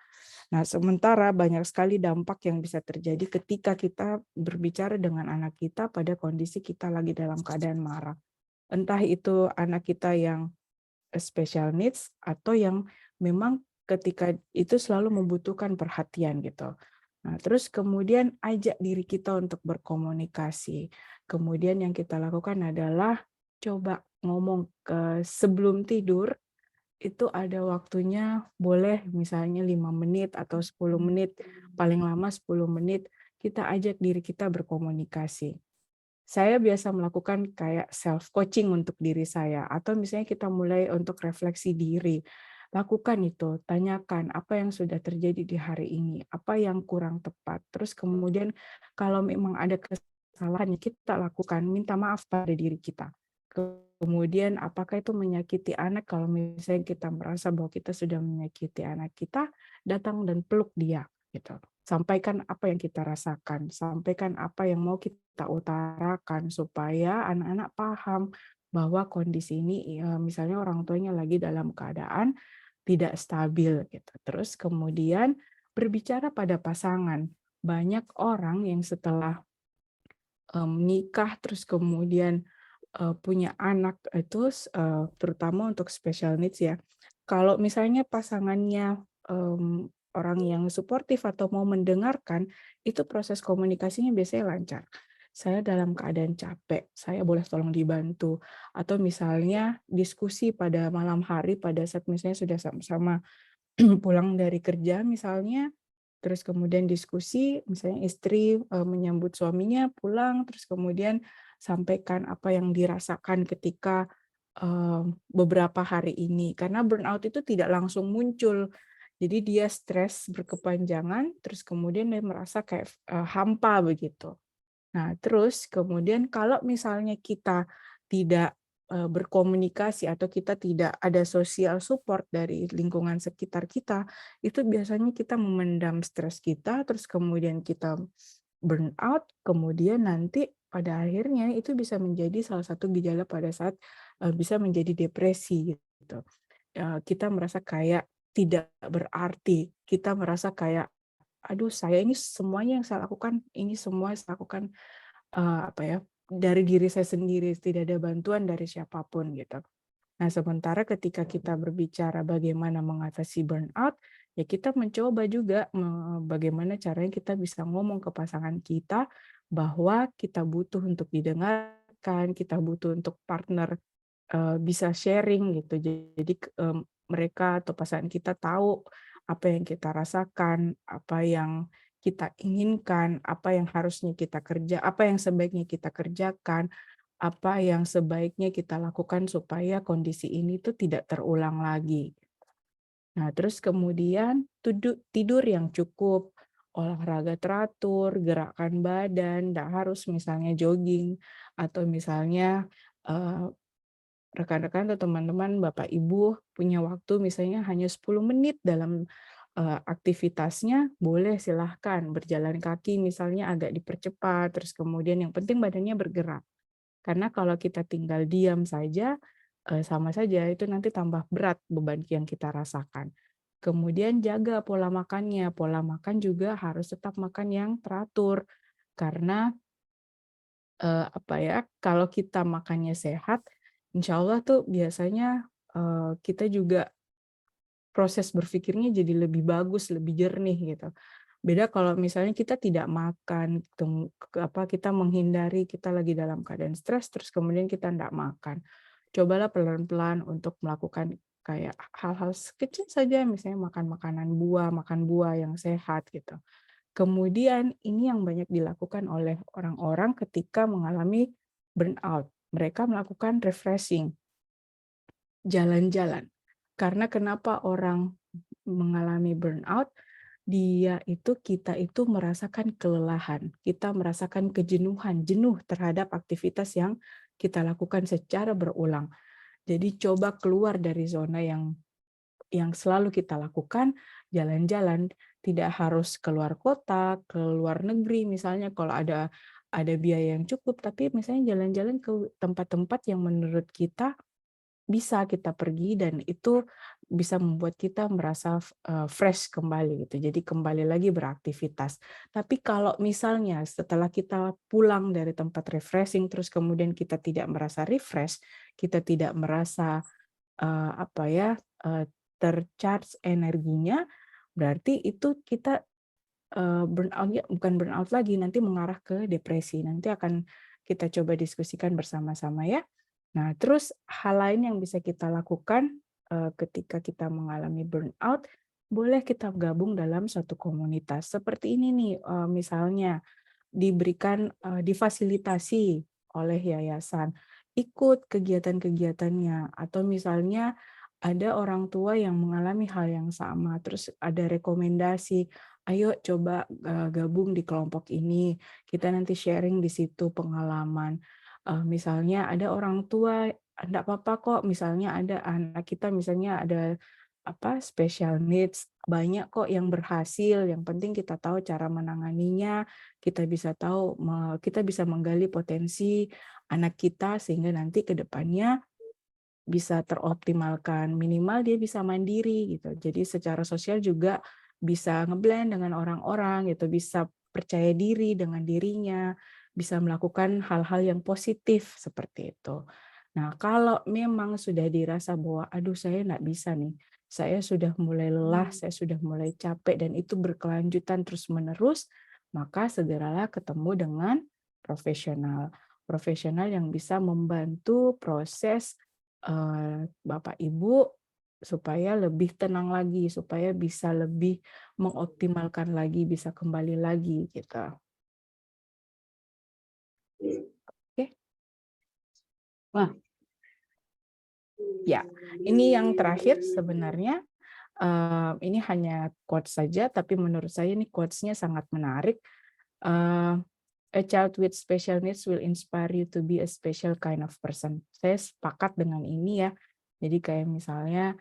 Nah, sementara banyak sekali dampak yang bisa terjadi ketika kita berbicara dengan anak kita pada kondisi kita lagi dalam keadaan marah. Entah itu anak kita yang special needs atau yang memang ketika itu selalu membutuhkan perhatian gitu. Nah, terus kemudian ajak diri kita untuk berkomunikasi. Kemudian yang kita lakukan adalah coba ngomong sebelum tidur itu ada waktunya boleh misalnya 5 menit atau 10 menit, paling lama 10 menit kita ajak diri kita berkomunikasi. Saya biasa melakukan kayak self coaching untuk diri saya, atau misalnya kita mulai untuk refleksi diri. Lakukan itu, tanyakan apa yang sudah terjadi di hari ini, apa yang kurang tepat. Terus kemudian kalau memang ada kesalahan, kita lakukan, minta maaf pada diri kita. Kemudian apakah itu menyakiti anak, kalau misalnya kita merasa bahwa kita sudah menyakiti anak kita, datang dan peluk dia gitu. Sampaikan apa yang kita rasakan, sampaikan apa yang mau kita utarakan supaya anak-anak paham bahwa kondisi ini misalnya orang tuanya lagi dalam keadaan tidak stabil gitu. Terus kemudian berbicara pada pasangan. Banyak orang yang setelah menikah terus kemudian punya anak itu terutama untuk special needs ya. Kalau misalnya pasangannya orang yang suportif atau mau mendengarkan, itu proses komunikasinya biasanya lancar. Saya dalam keadaan capek, saya boleh tolong dibantu. Atau misalnya diskusi pada malam hari pada saat misalnya sudah sama-sama pulang dari kerja misalnya, terus kemudian diskusi, misalnya istri menyambut suaminya pulang, terus kemudian sampaikan apa yang dirasakan ketika beberapa hari ini. Karena burnout itu tidak langsung muncul. Jadi dia stres berkepanjangan, terus kemudian dia merasa kayak hampa begitu. Nah, terus kemudian kalau misalnya kita tidak berkomunikasi atau kita tidak ada social support dari lingkungan sekitar kita, itu biasanya kita memendam stres kita, terus kemudian kita burn out, kemudian nanti pada akhirnya itu bisa menjadi salah satu gejala pada saat bisa menjadi depresi gitu. Kita merasa kayak tidak berarti, kita merasa kayak, aduh saya ini semuanya yang saya lakukan, ini semua saya lakukan apa ya, dari diri saya sendiri, tidak ada bantuan dari siapapun gitu. Nah, sementara ketika kita berbicara bagaimana mengatasi burnout, ya kita mencoba juga bagaimana caranya kita bisa ngomong ke pasangan kita bahwa kita butuh untuk didengarkan, kita butuh untuk partner bisa sharing gitu. Jadi mereka atau pasangan kita tahu apa yang kita rasakan, apa yang kita inginkan, apa yang harusnya kita apa yang sebaiknya kita kerjakan, apa yang sebaiknya kita lakukan supaya kondisi ini tuh tidak terulang lagi. Nah, terus kemudian tidur yang cukup, olahraga teratur, gerakan badan, nggak harus misalnya jogging atau misalnya rekan-rekan atau teman-teman, Bapak Ibu punya waktu misalnya hanya 10 menit dalam aktivitasnya, boleh silahkan berjalan kaki misalnya agak dipercepat, terus kemudian yang penting badannya bergerak. Karena kalau kita tinggal diam saja, sama saja itu nanti tambah berat beban yang kita rasakan. Kemudian jaga pola makan juga harus tetap makan yang teratur. Karena apa ya, kalau kita makannya sehat, insya Allah tuh biasanya kita juga proses berpikirnya jadi lebih bagus, lebih jernih gitu. Beda kalau misalnya kita tidak makan, kita menghindari, kita lagi dalam keadaan stres, terus kemudian kita tidak makan. Cobalah pelan-pelan untuk melakukan kayak hal-hal kecil saja, misalnya makan buah yang sehat gitu. Kemudian ini yang banyak dilakukan oleh orang-orang ketika mengalami burnout. Mereka melakukan refreshing, jalan-jalan. Karena kenapa orang mengalami burnout, kita itu merasakan kelelahan, kita merasakan jenuh terhadap aktivitas yang kita lakukan secara berulang. Jadi coba keluar dari zona yang selalu kita lakukan, jalan-jalan, tidak harus keluar kota, ke luar negeri misalnya kalau ada biaya yang cukup, tapi misalnya jalan-jalan ke tempat-tempat yang menurut kita bisa kita pergi dan itu bisa membuat kita merasa fresh kembali gitu. Jadi kembali lagi beraktivitas. Tapi kalau misalnya setelah kita pulang dari tempat refreshing terus kemudian kita tidak merasa refresh, kita tidak merasa apa ya, tercharge energinya, berarti itu kita burnout-nya bukan burnout lagi, nanti mengarah ke depresi. Nanti akan kita coba diskusikan bersama-sama ya. Nah, terus hal lain yang bisa kita lakukan ketika kita mengalami burnout, boleh kita gabung dalam suatu komunitas. Seperti ini nih, misalnya difasilitasi oleh yayasan, ikut kegiatan-kegiatannya, atau misalnya ada orang tua yang mengalami hal yang sama, terus ada rekomendasi, ayo coba gabung di kelompok ini, kita nanti sharing di situ pengalaman. Misalnya ada orang tua, enggak apa-apa kok, misalnya ada anak kita misalnya ada special needs, banyak kok yang berhasil, yang penting kita tahu cara menanganinya, kita bisa tahu, kita bisa menggali potensi anak kita sehingga nanti ke depannya bisa teroptimalkan, minimal dia bisa mandiri gitu. Jadi secara sosial juga bisa ngeblend dengan orang-orang gitu, bisa percaya diri dengan dirinya, bisa melakukan hal-hal yang positif seperti itu. Nah, kalau memang sudah dirasa bahwa aduh saya nggak bisa nih, saya sudah mulai lelah, saya sudah mulai capek dan itu berkelanjutan terus-menerus, maka segeralah ketemu dengan profesional. Profesional yang bisa membantu proses Bapak Ibu supaya lebih tenang lagi, supaya bisa lebih mengoptimalkan lagi, bisa kembali lagi gitu. Oke. Wah. Ya, ini yang terakhir sebenarnya, ini hanya quotes saja, tapi menurut saya ini quotes-nya sangat menarik. A child with special needs will inspire you to be a special kind of person. Saya sepakat dengan ini ya. Jadi kayak misalnya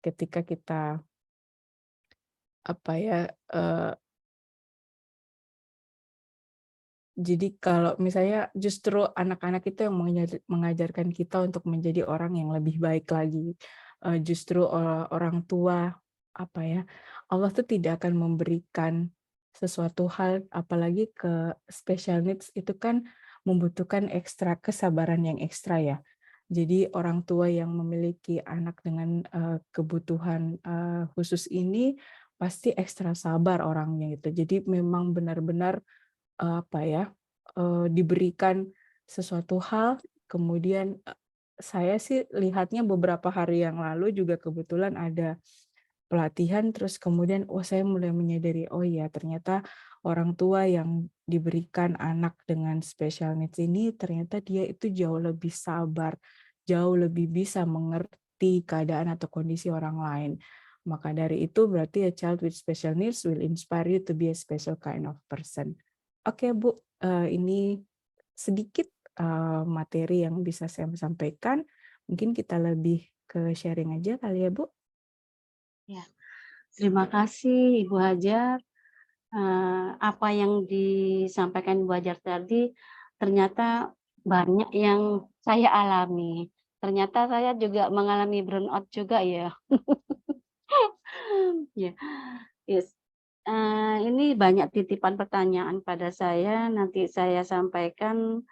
ketika kita jadi kalau misalnya justru anak-anak itu yang mengajarkan kita untuk menjadi orang yang lebih baik lagi. Justru orang tua Allah tuh tidak akan memberikan sesuatu hal apalagi ke special needs itu kan membutuhkan ekstra kesabaran yang ekstra ya. Jadi orang tua yang memiliki anak dengan kebutuhan khusus ini pasti ekstra sabar orangnya gitu. Jadi memang benar-benar diberikan sesuatu hal, kemudian saya sih lihatnya beberapa hari yang lalu juga kebetulan ada pelatihan, terus kemudian saya mulai menyadari, oh ya ternyata orang tua yang diberikan anak dengan special needs ini ternyata dia itu jauh lebih sabar, jauh lebih bisa mengerti keadaan atau kondisi orang lain. Maka dari itu berarti a child with special needs will inspire you to be a special kind of person. Oke Bu, ini sedikit materi yang bisa saya sampaikan. Mungkin kita lebih ke sharing aja kali ya Bu. Ya, terima kasih Ibu Hajar. Apa yang disampaikan Ibu Hajar tadi ternyata banyak yang saya alami. Ternyata saya juga mengalami burnout juga ya. Ya, yes. Ini banyak titipan pertanyaan pada saya, nanti saya sampaikan.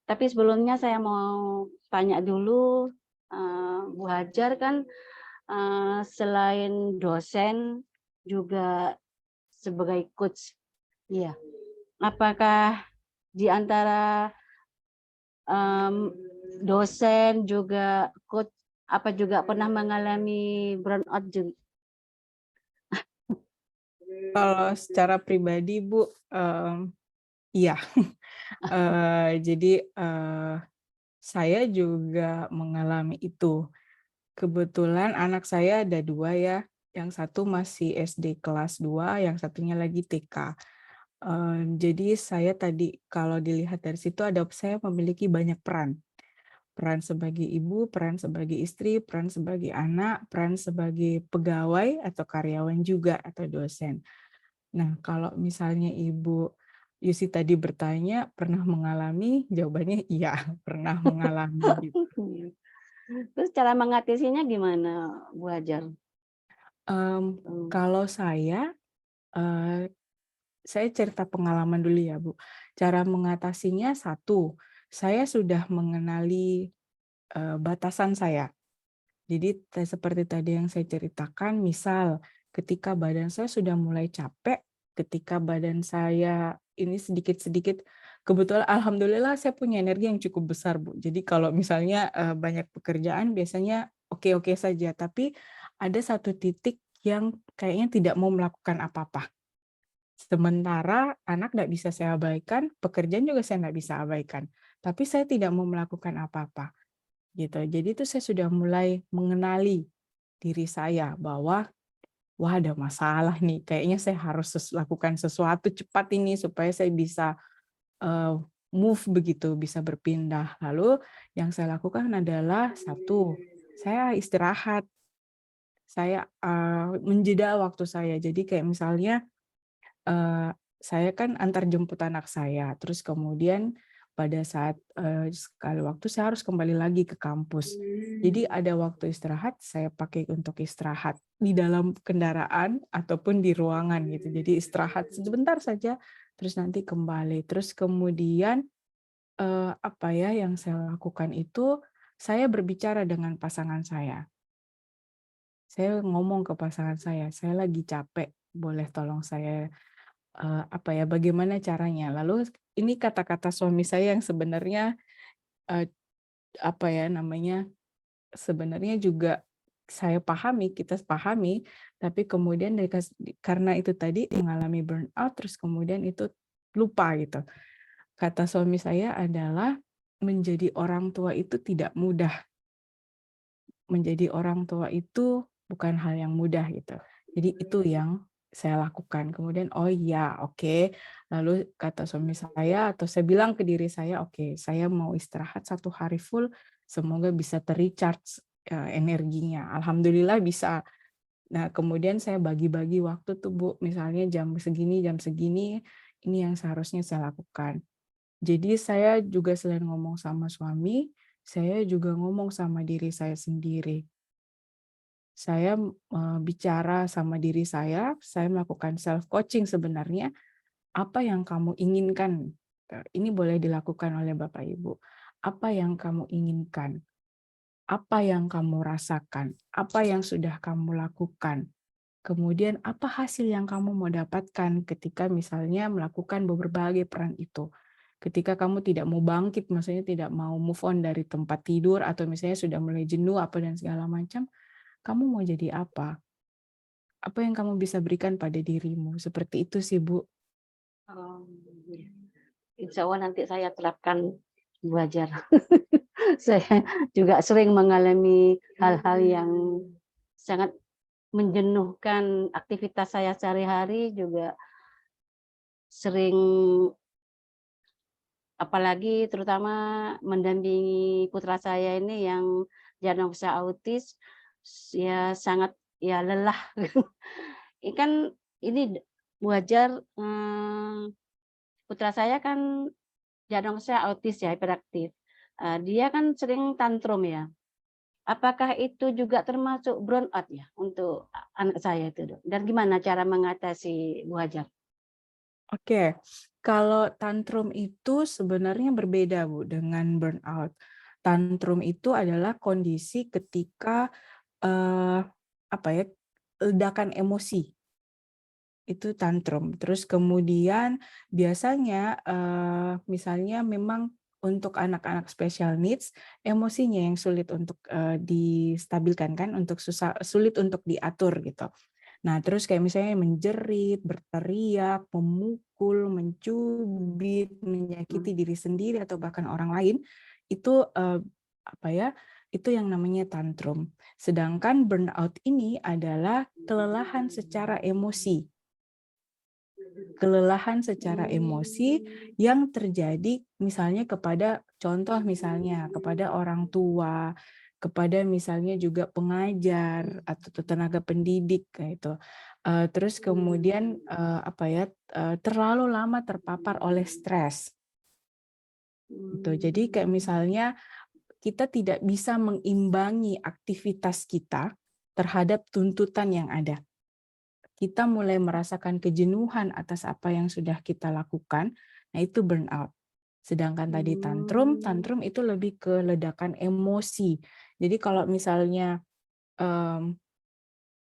Tapi sebelumnya saya mau tanya dulu, Bu Hajar kan selain dosen juga sebagai coach, ya. Apakah di antara dosen juga coach, apa juga pernah mengalami burnout juga? Kalau secara pribadi Bu, iya. Jadi saya juga mengalami itu. Kebetulan anak saya ada 2 ya, yang satu masih SD kelas 2, yang satunya lagi TK. Jadi saya tadi kalau dilihat dari situ saya memiliki banyak peran. Peran sebagai ibu, peran sebagai istri, peran sebagai anak, peran sebagai pegawai atau karyawan juga atau dosen. Nah, kalau misalnya Ibu Yusi tadi bertanya, pernah mengalami? Jawabannya iya, pernah mengalami. Terus cara mengatasinya gimana, Bu Hajar? Kalau saya cerita pengalaman dulu ya, Bu. Cara mengatasinya satu, saya sudah mengenali batasan saya. Jadi seperti tadi yang saya ceritakan, misal ketika badan saya sudah mulai capek, ketika badan saya ini sedikit-sedikit, kebetulan alhamdulillah saya punya energi yang cukup besar, Bu. Jadi kalau misalnya banyak pekerjaan biasanya oke-oke saja, tapi ada satu titik yang kayaknya tidak mau melakukan apa-apa. Sementara anak nggak bisa saya abaikan, pekerjaan juga saya nggak bisa abaikan. Tapi saya tidak mau melakukan apa-apa, gitu. Jadi itu saya sudah mulai mengenali diri saya bahwa, wah ada masalah nih, kayaknya saya harus lakukan sesuatu cepat ini supaya saya bisa move begitu, bisa berpindah. Lalu yang saya lakukan adalah satu, saya istirahat, saya menjeda waktu saya. Jadi kayak misalnya saya kan antar jemput anak saya, terus kemudian pada saat, sekali waktu saya harus kembali lagi ke kampus. Jadi ada waktu istirahat, saya pakai untuk istirahat di dalam kendaraan ataupun di ruangan gitu. Jadi istirahat sebentar saja, terus nanti kembali. Terus kemudian, apa ya yang saya lakukan itu, saya berbicara dengan pasangan saya. Saya ngomong ke pasangan saya lagi capek, boleh tolong saya apa ya, bagaimana caranya? Lalu ini kata-kata suami saya yang sebenarnya, eee, apa ya namanya, sebenarnya juga saya pahami, kita pahami, tapi kemudian karena itu tadi mengalami burnout, terus kemudian itu lupa gitu. Kata suami saya adalah, menjadi orang tua itu tidak mudah. Menjadi orang tua itu bukan hal yang mudah gitu. Jadi itu yang saya lakukan. Kemudian, oh iya, oke. Lalu kata suami saya atau saya bilang ke diri saya, oke, saya mau istirahat 1 hari full, semoga bisa ter-recharge energinya. Alhamdulillah bisa. Nah, kemudian saya bagi-bagi waktu tuh Bu, misalnya jam segini, ini yang seharusnya saya lakukan. Jadi saya juga selain ngomong sama suami, saya juga ngomong sama diri saya sendiri. Saya, bicara sama diri saya melakukan self coaching sebenarnya, apa yang kamu inginkan? Ini boleh dilakukan oleh Bapak Ibu. Apa yang kamu inginkan? Apa yang kamu rasakan? Apa yang sudah kamu lakukan? Kemudian apa hasil yang kamu mau dapatkan ketika misalnya melakukan berbagai peran itu? Ketika kamu tidak mau bangkit, maksudnya tidak mau move on dari tempat tidur atau misalnya sudah mulai jenuh apa dan segala macam, kamu mau jadi apa? Apa yang kamu bisa berikan pada dirimu? Seperti itu sih, Bu. Oh, iya. Insya Allah nanti saya terapkan belajar. Saya juga sering mengalami hal-hal yang sangat menjenuhkan aktivitas saya sehari-hari juga sering, apalagi terutama mendampingi putra saya ini yang diagnosa autis, ya sangat ya lelah. Ini kan ini wajar, putra saya kan diagnosa autis ya, hiperaktif. Dia kan sering tantrum ya. Apakah itu juga termasuk burnout ya untuk anak saya itu, Dok? Dan gimana cara mengatasi wajar? Oke, kalau tantrum itu sebenarnya berbeda, Bu, dengan burnout. Tantrum itu adalah kondisi ketika, apa ya, ledakan emosi, itu tantrum. Terus kemudian biasanya, misalnya memang untuk anak-anak special needs, emosinya yang sulit untuk, distabilkan kan, untuk sulit untuk diatur gitu. Nah, terus kayak misalnya menjerit, berteriak, memukul, mencubit, menyakiti diri sendiri atau bahkan orang lain, itu, apa ya, itu yang namanya tantrum. Sedangkan burnout ini adalah kelelahan secara emosi. Kelelahan secara emosi yang terjadi misalnya kepada contoh misalnya kepada orang tua, kepada misalnya juga pengajar atau tenaga pendidik kayak itu. Terus kemudian, apa ya, terlalu lama terpapar oleh stres, gitu. Jadi kayak misalnya kita tidak bisa mengimbangi aktivitas kita terhadap tuntutan yang ada. Kita mulai merasakan kejenuhan atas apa yang sudah kita lakukan, nah itu burnout. Sedangkan tadi tantrum itu lebih ke ledakan emosi. Jadi kalau misalnya mmm,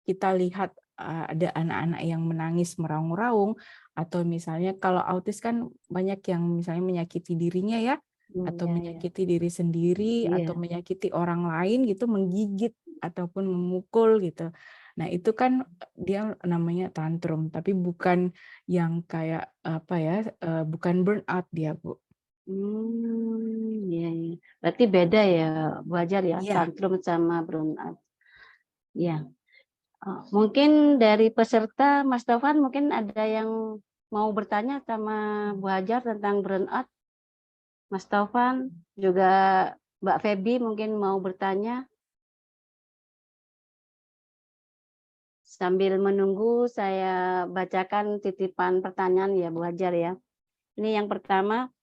kita lihat, ada anak-anak yang menangis meraung-raung, atau misalnya kalau autis kan banyak yang misalnya menyakiti dirinya ya, atau Iya, iya. menyakiti diri sendiri, atau Iya. menyakiti orang lain gitu, menggigit ataupun memukul gitu. Nah, itu kan dia namanya tantrum, tapi bukan yang kayak apa ya, bukan burnout dia, Bu. Iya, iya. Berarti beda ya, wajar ya, Iya. tantrum sama burnout. Iya. Mungkin dari peserta Mas Taufan mungkin ada yang mau bertanya sama Bu Hajar tentang burnout. Mas Taufan, juga Mbak Feby mungkin mau bertanya. Sambil menunggu saya bacakan titipan pertanyaan ya Bu Hajar ya. Ini yang pertama,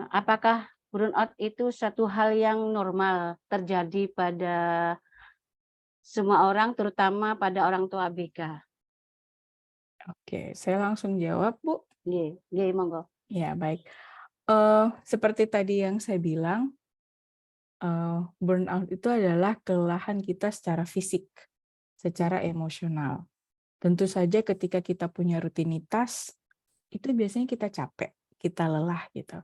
apakah burnout itu satu hal yang normal terjadi pada semua orang, terutama pada orang tua ABK? Oke, saya langsung jawab, Bu. Nggih, nggih monggo. Ya, baik. Seperti tadi yang saya bilang, burnout itu adalah kelelahan kita secara fisik, secara emosional. Tentu saja ketika kita punya rutinitas, itu biasanya kita capek, kita lelah gitu.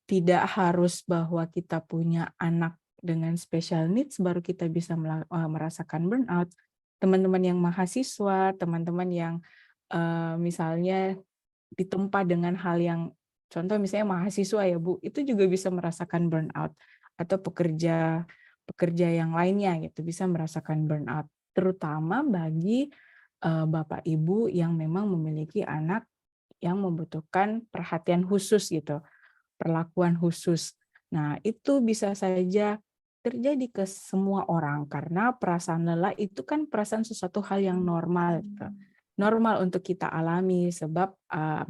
Tidak harus bahwa kita punya anak dengan special needs baru kita bisa merasakan burnout. Teman-teman yang mahasiswa, teman-teman yang misalnya ditempa dengan hal yang contoh misalnya mahasiswa ya Bu, itu juga bisa merasakan burnout atau pekerja yang lainnya gitu bisa merasakan burnout, terutama bagi Bapak Ibu yang memang memiliki anak yang membutuhkan perhatian khusus gitu, perlakuan khusus. Nah, itu bisa saja terjadi ke semua orang karena perasaan lelah itu kan perasaan sesuatu hal yang normal gitu. Normal untuk kita alami sebab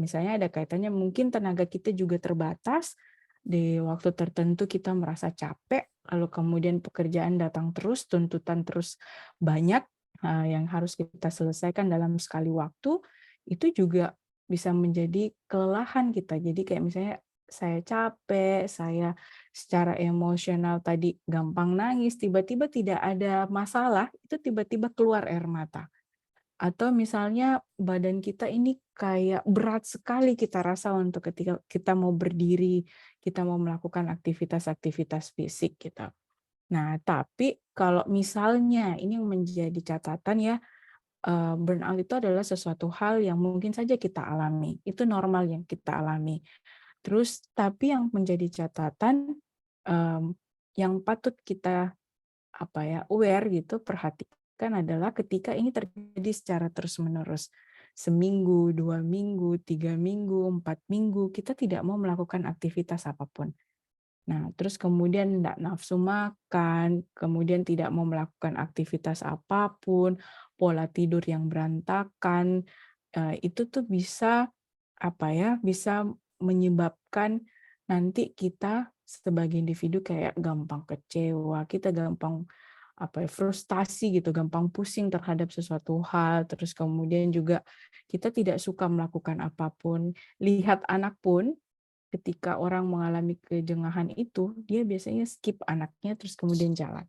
misalnya ada kaitannya mungkin tenaga kita juga terbatas, di waktu tertentu kita merasa capek, lalu kemudian pekerjaan datang terus, tuntutan terus banyak yang harus kita selesaikan dalam sekali waktu, itu juga bisa menjadi kelelahan kita. Jadi kayak misalnya saya capek, saya secara emosional tadi gampang nangis, tiba-tiba tidak ada masalah, itu tiba-tiba keluar air mata. Atau misalnya badan kita ini kayak berat sekali kita rasa untuk ketika kita mau berdiri, kita mau melakukan aktivitas-aktivitas fisik gitu. Nah, tapi kalau misalnya ini yang menjadi catatan ya, burnout itu adalah sesuatu hal yang mungkin saja kita alami, itu normal yang kita alami. Terus tapi yang menjadi catatan, mmm, yang patut kita aware gitu, perhatikan adalah ketika ini terjadi secara terus-menerus. Seminggu, 2 minggu, 3 minggu, 4 minggu, kita tidak mau melakukan aktivitas apapun. Nah, terus kemudian tidak nafsu makan, kemudian tidak mau melakukan aktivitas apapun, pola tidur yang berantakan, itu tuh bisa, bisa menyebabkan nanti kita sebagai individu kayak gampang kecewa, kita gampang frustasi gitu, gampang pusing terhadap sesuatu hal, terus kemudian juga kita tidak suka melakukan apapun. Lihat anak pun ketika orang mengalami kejengahan itu, dia biasanya skip anaknya terus kemudian jalan,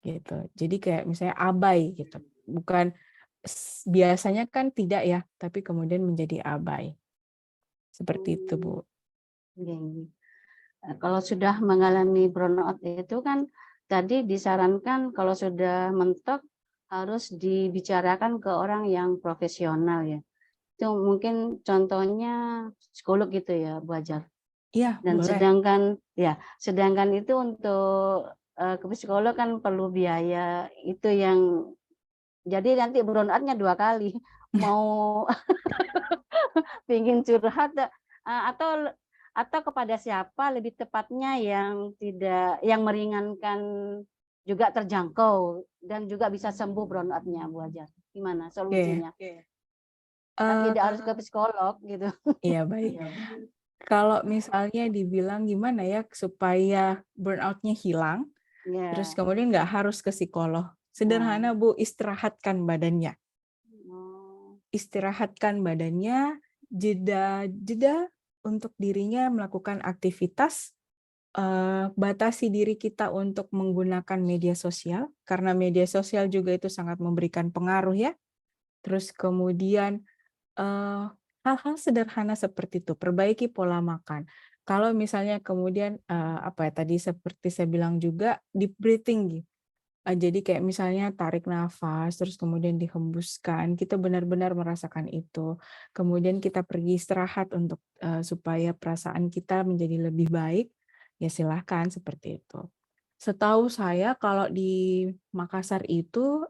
gitu. Jadi kayak misalnya abai gitu, bukan biasanya kan tidak ya, tapi kemudian menjadi abai. Seperti itu, Bu. Nggih, nggih. Kalau sudah mengalami burnout itu kan tadi disarankan kalau sudah mentok harus dibicarakan ke orang yang profesional ya. Itu mungkin contohnya psikolog gitu ya, Bu Hajar. Iya, Dan boleh. sedangkan itu untuk ke psikolog kan perlu biaya itu yang jadi nanti burnout-nya 2 kali. Mau pingin curhat atau kepada siapa lebih tepatnya yang meringankan juga terjangkau dan juga bisa sembuh burnout-nya Bu Hajar. Gimana Oke. solusinya? Kan Eh, tidak harus ke psikolog gitu. iya, baik. Kalau misalnya dibilang gimana ya supaya burnout-nya hilang, terus Ya. kemudian nggak harus ke psikolog. Nah. Sederhana, Bu, istirahatkan badannya. Oh. Istirahatkan badannya, jeda untuk dirinya melakukan aktivitas, batasi diri kita untuk menggunakan media sosial, karena media sosial juga itu sangat memberikan pengaruh ya. Terus kemudian, hal-hal sederhana seperti itu, perbaiki pola makan. Kalau misalnya kemudian, tadi seperti saya bilang juga deep breathing Jadi kayak misalnya tarik nafas, terus kemudian dihembuskan, kita benar-benar merasakan itu. Kemudian kita pergi istirahat untuk supaya perasaan kita menjadi lebih baik, ya silahkan seperti itu. Setahu saya kalau di Makassar itu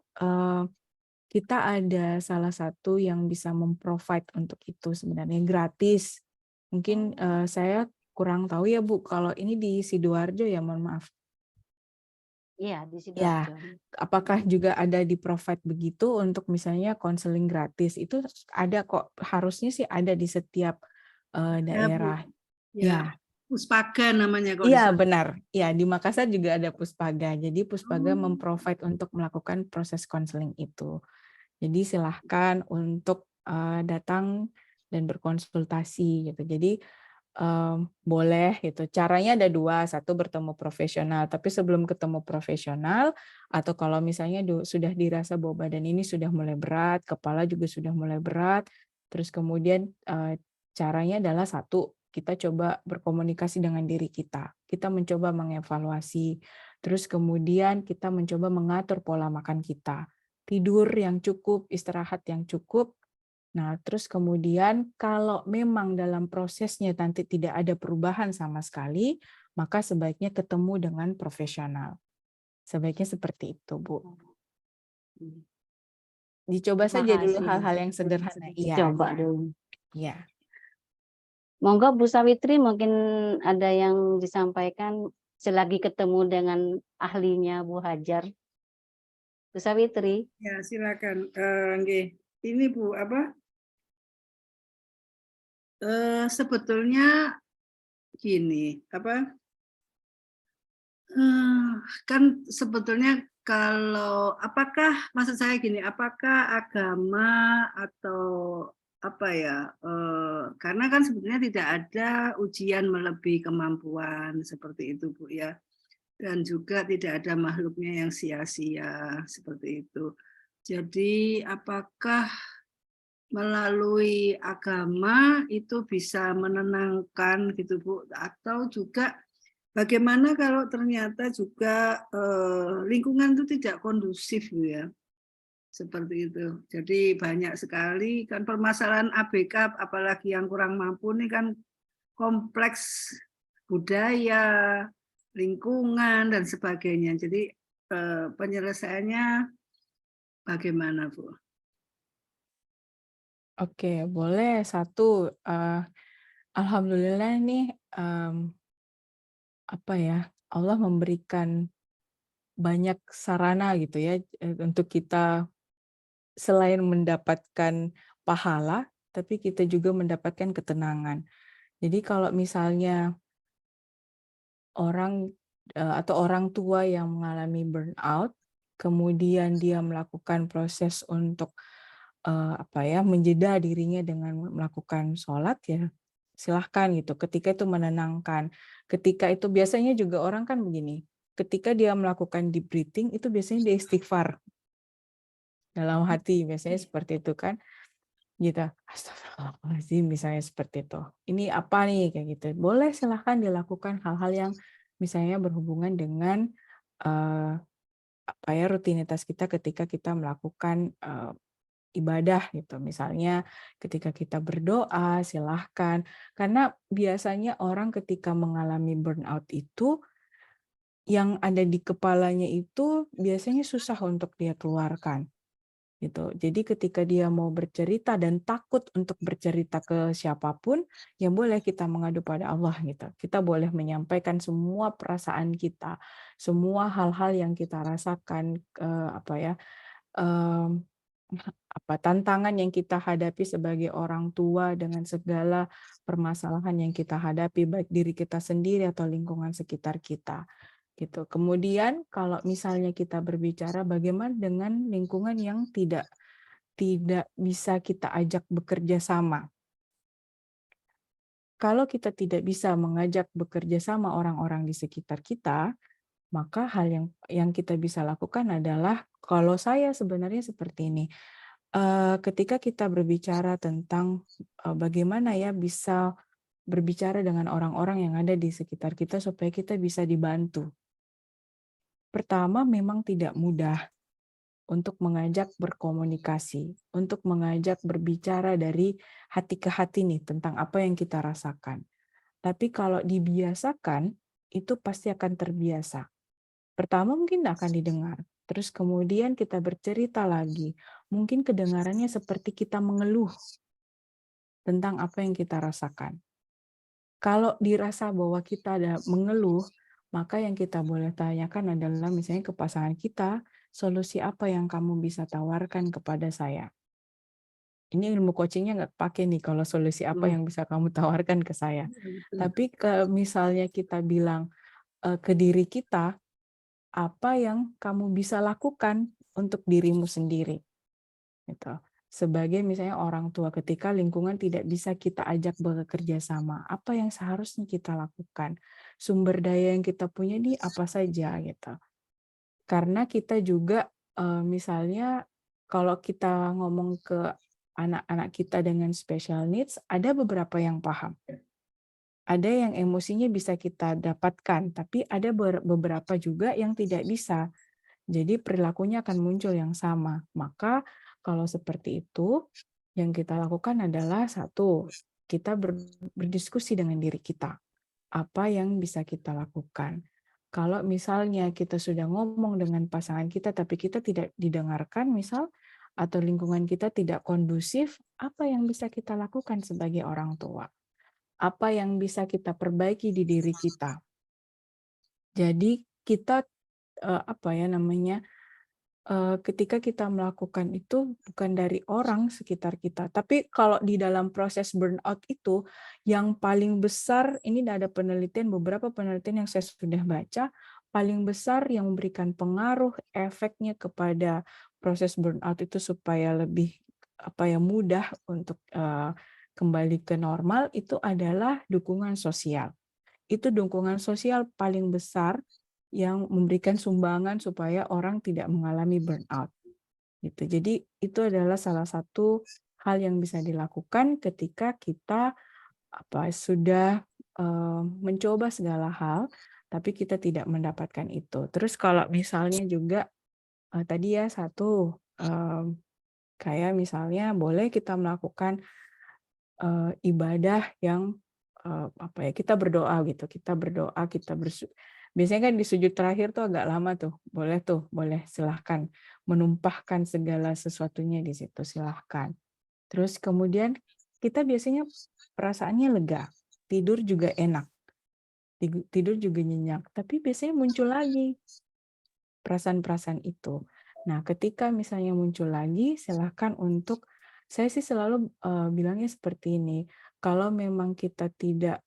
kita ada salah satu yang bisa memprovide untuk itu sebenarnya gratis. Mungkin saya kurang tahu ya Bu, kalau ini di Sidoarjo ya, mohon maaf. Iya, di Ya, Sidoarjo. apakah juga ada di-provide begitu untuk misalnya konseling gratis? Itu ada kok, harusnya sih ada di setiap Ya, Bu. daerah. Ya, Ya, Puspaga namanya kalau di iya sana. benar. Ya, di Makassar juga ada Puspaga. Jadi Puspaga Oh. memprovide untuk melakukan proses konseling itu. Jadi silahkan untuk datang dan berkonsultasi gitu. Jadi boleh gitu. Caranya ada dua, satu bertemu profesional. Tapi sebelum ketemu profesional, atau kalau misalnya sudah dirasa bahwa badan ini sudah mulai berat, kepala juga sudah mulai berat, terus kemudian caranya adalah satu, kita coba berkomunikasi dengan diri kita. Kita mencoba mengevaluasi, terus kemudian kita mencoba mengatur pola makan kita. Tidur yang cukup, istirahat yang cukup. Nah, terus kemudian kalau memang dalam prosesnya nanti tidak ada perubahan sama sekali, maka sebaiknya ketemu dengan profesional. Sebaiknya seperti itu, Bu. Dicoba Terima saja dulu kasih. hal-hal yang sederhana. Iya. Coba dulu. Iya. Monggo Bu Sawitri, mungkin ada yang disampaikan selagi ketemu dengan ahlinya Bu Hajar. Bu Sawitri. Ya, silakan. Nggih. Ini Bu, apa? Sebetulnya gini, apa? Kan sebetulnya kalau apakah maksud saya gini, apakah agama atau apa ya? Karena kan sebetulnya tidak ada ujian melebihi kemampuan seperti itu, Bu ya. Dan juga tidak ada makhluknya yang sia-sia seperti itu. Jadi apakah melalui agama itu bisa menenangkan gitu Bu, atau juga bagaimana kalau ternyata juga lingkungan itu tidak kondusif Bu ya, seperti itu. Jadi banyak sekali kan permasalahan ABK, apalagi yang kurang mampu ini kan kompleks budaya, lingkungan dan sebagainya. Jadi penyelesaiannya bagaimana Bu? Oke, boleh. Satu, alhamdulillah nih, apa ya, Allah memberikan banyak sarana gitu ya, untuk kita selain mendapatkan pahala, tapi kita juga mendapatkan ketenangan. Jadi kalau misalnya orang atau orang tua yang mengalami burnout, kemudian dia melakukan proses untuk apa ya, menjeda dirinya dengan melakukan sholat, ya silahkan gitu. Ketika itu menenangkan, ketika itu biasanya juga orang kan begini, ketika dia melakukan deep breathing itu biasanya dia istighfar dalam hati, biasanya seperti itu kan. Gitu, astagfirullahaladzim, misalnya seperti itu. Ini apa nih, kayak gitu. Boleh silahkan dilakukan hal-hal yang misalnya berhubungan dengan apa ya, rutinitas kita ketika kita melakukan ibadah gitu. Misalnya ketika kita berdoa, silahkan. Karena biasanya orang ketika mengalami burnout itu, yang ada di kepalanya itu biasanya susah untuk dia keluarkan. Gitu. Jadi ketika dia mau bercerita dan takut untuk bercerita ke siapapun, ya boleh kita mengadu pada Allah gitu. Kita boleh menyampaikan semua perasaan kita, semua hal-hal yang kita rasakan, apa ya, apa tantangan yang kita hadapi sebagai orang tua dengan segala permasalahan yang kita hadapi, baik diri kita sendiri atau lingkungan sekitar kita. Gitu. Kemudian kalau misalnya kita berbicara bagaimana dengan lingkungan yang tidak bisa kita ajak bekerja sama. Kalau kita tidak bisa mengajak bekerja sama orang-orang di sekitar kita, maka hal yang kita bisa lakukan adalah, kalau saya sebenarnya seperti ini, ketika kita berbicara tentang bagaimana ya bisa berbicara dengan orang-orang yang ada di sekitar kita supaya kita bisa dibantu. Pertama, memang tidak mudah untuk mengajak berkomunikasi, untuk mengajak berbicara dari hati ke hati nih tentang apa yang kita rasakan. Tapi kalau dibiasakan, itu pasti akan terbiasa. Pertama mungkin akan didengar, terus kemudian kita bercerita lagi. Mungkin kedengarannya seperti kita mengeluh tentang apa yang kita rasakan. Kalau dirasa bahwa kita ada mengeluh, maka yang kita boleh tanyakan adalah misalnya ke pasangan kita, solusi apa yang kamu bisa tawarkan kepada saya? Ini ilmu coaching-nya nggak pakai nih kalau solusi apa Hmm, yang bisa kamu tawarkan ke saya. betul. Tapi misalnya kita bilang ke diri kita, apa yang kamu bisa lakukan untuk dirimu sendiri, gitu. Sebagai misalnya orang tua ketika lingkungan tidak bisa kita ajak bekerja sama, apa yang seharusnya kita lakukan? Sumber daya yang kita punya nih apa saja gitu. Karena kita juga misalnya kalau kita ngomong ke anak-anak kita dengan special needs, ada beberapa yang paham. Ada yang emosinya bisa kita dapatkan, tapi ada beberapa juga yang tidak bisa. Jadi perilakunya akan muncul yang sama. Maka kalau seperti itu, yang kita lakukan adalah satu, kita berdiskusi dengan diri kita. Apa yang bisa kita lakukan? Kalau misalnya kita sudah ngomong dengan pasangan kita, tapi kita tidak didengarkan, misal, atau lingkungan kita tidak kondusif, apa yang bisa kita lakukan sebagai orang tua? Apa yang bisa kita perbaiki di diri kita? Jadi kita apa ya namanya? Ketika kita melakukan itu bukan dari orang sekitar kita, tapi kalau di dalam proses burnout itu yang paling besar, ini ada penelitian, beberapa penelitian yang saya sudah baca, paling besar yang memberikan pengaruh efeknya kepada proses burnout itu supaya lebih apa ya mudah untuk kembali ke normal itu adalah dukungan sosial. Itu dukungan sosial paling besar yang memberikan sumbangan supaya orang tidak mengalami burnout. Gitu. Jadi itu adalah salah satu hal yang bisa dilakukan ketika kita sudah mencoba segala hal, tapi kita tidak mendapatkan itu. Terus kalau misalnya juga tadi ya satu kayak misalnya boleh kita melakukan ibadah yang kita berdoa gitu, kita berdoa, biasanya kan di sujud terakhir tuh agak lama tuh, boleh silahkan menumpahkan segala sesuatunya di situ, silahkan. Terus kemudian kita biasanya perasaannya lega, tidur juga enak, tidur juga nyenyak, tapi biasanya muncul lagi perasaan-perasaan itu. Nah, ketika misalnya muncul lagi, silahkan untuk, saya sih selalu bilangnya seperti ini, kalau memang kita tidak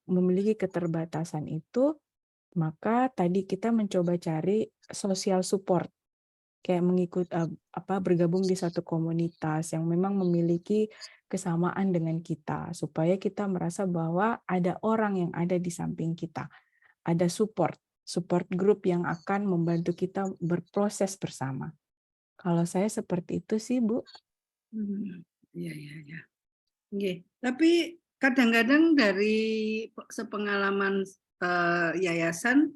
memiliki keterbatasan itu, maka tadi kita mencoba cari social support, kayak bergabung di satu komunitas yang memang memiliki kesamaan dengan kita, supaya kita merasa bahwa ada orang yang ada di samping kita, ada support group yang akan membantu kita berproses bersama. Kalau saya seperti itu sih, Bu. Iya, iya, iya. Nggih. Tapi kadang-kadang dari sepengalaman yayasan,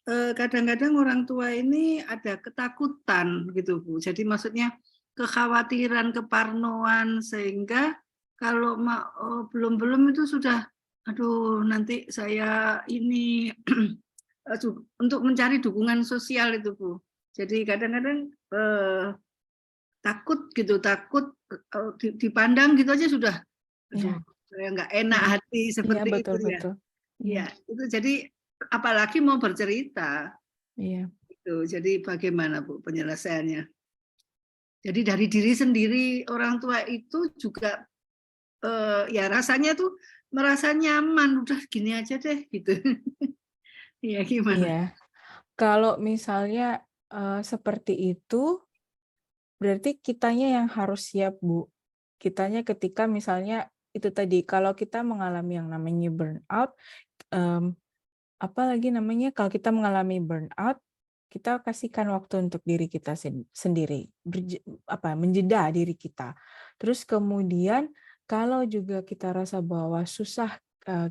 kadang-kadang orang tua ini ada ketakutan gitu Bu. Jadi maksudnya kekhawatiran, keparnoan sehingga kalau belum itu sudah, aduh nanti saya ini untuk mencari dukungan sosial itu Bu. Jadi kadang-kadang takut gitu, takut dipandang gitu aja sudah, aduh Iya, saya nggak enak iya, hati iya, seperti itu betul, ya. betul. Iya, Ya, itu jadi apalagi mau bercerita iya, gitu. Jadi bagaimana Bu penyelesaiannya? Jadi dari diri sendiri orang tua itu juga ya rasanya tuh merasa nyaman, udah gini aja deh gitu. Iya gimana? iya. Kalau misalnya seperti itu, berarti kitanya yang harus siap, Bu. Kitanya ketika misalnya itu tadi, kalau kita mengalami yang namanya burnout, apalagi namanya kalau kita mengalami burnout, kita kasihkan waktu untuk diri kita sendiri, menjeda diri kita. Terus kemudian kalau juga kita rasa bahwa susah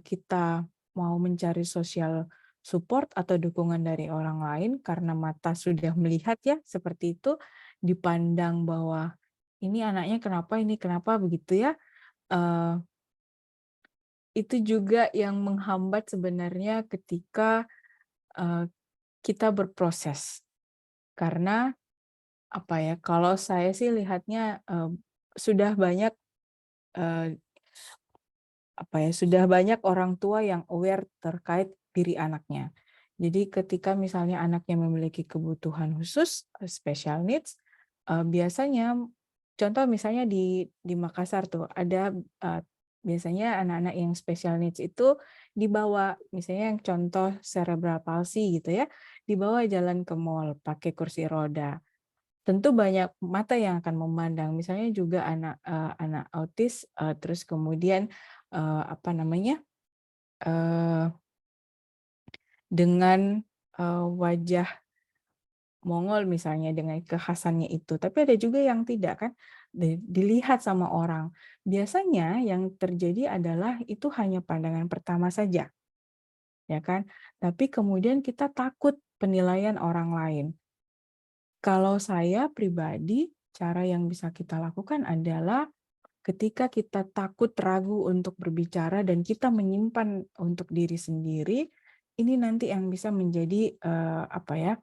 kita mau mencari social support atau dukungan dari orang lain karena mata sudah melihat ya seperti itu, dipandang bahwa ini anaknya kenapa, ini kenapa begitu ya. Eh, itu juga yang menghambat sebenarnya ketika eh, kita berproses. Karena apa ya, kalau saya sih lihatnya sudah banyak eh, apa ya, sudah banyak orang tua yang aware terkait diri anaknya. Jadi ketika misalnya anaknya memiliki kebutuhan khusus, special needs, biasanya contoh misalnya di Makassar tuh ada biasanya anak-anak yang special needs itu dibawa, misalnya yang contoh cerebral palsy gitu ya, dibawa jalan ke mall pakai kursi roda. Tentu banyak mata yang akan memandang, misalnya juga anak autis, terus kemudian, apa namanya, eee, dengan, wajah Mongol misalnya dengan kekhasannya itu, tapi ada juga yang tidak kan, dilihat sama orang. Biasanya yang terjadi adalah itu hanya pandangan pertama saja, ya kan, tapi kemudian kita takut penilaian orang lain. Kalau saya pribadi, cara yang bisa kita lakukan adalah ketika kita takut ragu untuk berbicara dan kita menyimpan untuk diri sendiri, ini nanti yang bisa menjadi apa ya,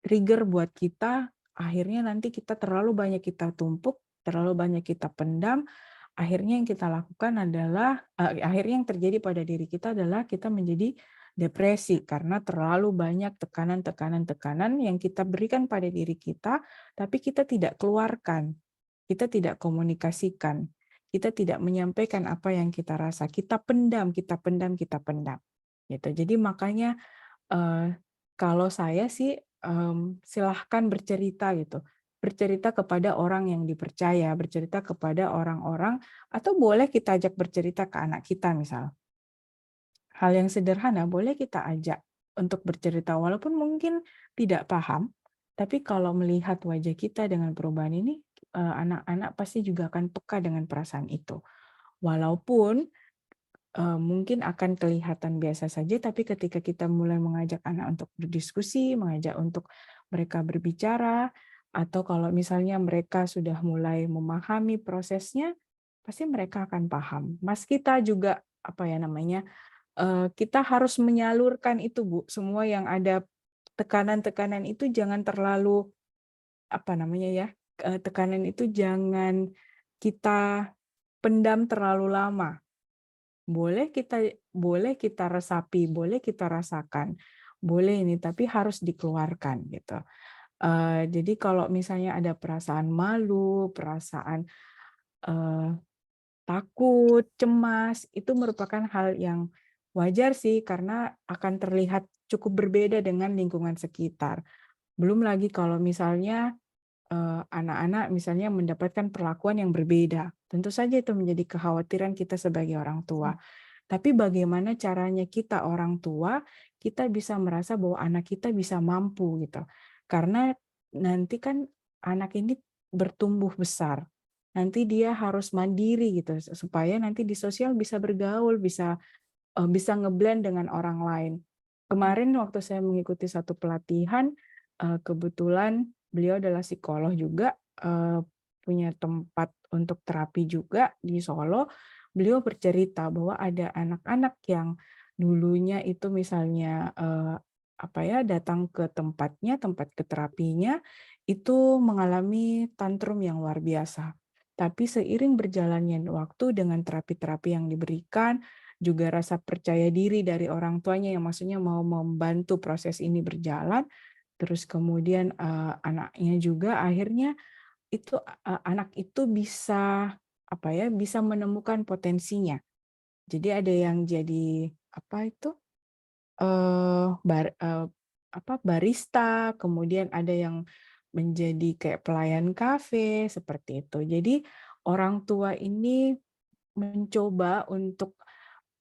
trigger buat kita, akhirnya nanti kita terlalu banyak kita tumpuk, terlalu banyak kita pendam, akhirnya yang kita lakukan adalah akhirnya yang terjadi pada diri kita adalah kita menjadi depresi karena terlalu banyak tekanan-tekanan yang kita berikan pada diri kita, tapi kita tidak keluarkan, kita tidak komunikasikan, kita tidak menyampaikan apa yang kita rasa, kita pendam, kita pendam, kita pendam. Gitu. Jadi makanya kalau saya sih silahkan bercerita gitu. Bercerita kepada orang yang dipercaya, bercerita kepada orang-orang, atau boleh kita ajak bercerita ke anak kita misal. Hal yang sederhana boleh kita ajak untuk bercerita walaupun mungkin tidak paham, tapi kalau melihat wajah kita dengan perubahan ini, anak-anak pasti juga akan peka dengan perasaan itu. Walaupun mungkin akan kelihatan biasa saja, tapi ketika kita mulai mengajak anak untuk berdiskusi, mengajak untuk mereka berbicara, atau kalau misalnya mereka sudah mulai memahami prosesnya, pasti mereka akan paham. Mas kita juga apa ya namanya, kita harus menyalurkan itu Bu, semua yang ada tekanan-tekanan itu jangan terlalu apa namanya ya, tekanan itu jangan kita pendam terlalu lama. Boleh kita resapi, boleh kita rasakan, boleh ini, tapi harus dikeluarkan gitu. Jadi kalau misalnya ada perasaan malu, perasaan, eee, takut, cemas, itu merupakan hal yang wajar sih karena akan terlihat cukup berbeda dengan lingkungan sekitar. Belum lagi kalau misalnya anak-anak misalnya mendapatkan perlakuan yang berbeda. Tentu saja itu menjadi kekhawatiran kita sebagai orang tua. Tapi bagaimana caranya kita orang tua, kita bisa merasa bahwa anak kita bisa mampu gitu. Karena nanti kan anak ini bertumbuh besar. Nanti dia harus mandiri gitu supaya nanti di sosial bisa bergaul, bisa nge-blend dengan orang lain. Kemarin waktu saya mengikuti satu pelatihan, kebetulan beliau adalah psikolog juga, punya tempat untuk terapi juga di Solo. Beliau bercerita bahwa ada anak-anak yang dulunya itu misalnya, apa ya, datang ke tempatnya, tempat ke terapinya, itu mengalami tantrum yang luar biasa. Tapi seiring berjalannya waktu dengan terapi-terapi yang diberikan, juga rasa percaya diri dari orang tuanya yang maksudnya mau membantu proses ini berjalan, terus kemudian, anaknya juga akhirnya itu, anak itu bisa, apa ya, bisa menemukan potensinya. Jadi ada yang jadi, apa itu, barista, kemudian ada yang menjadi kayak pelayan kafe, seperti itu. Jadi orang tua ini mencoba untuk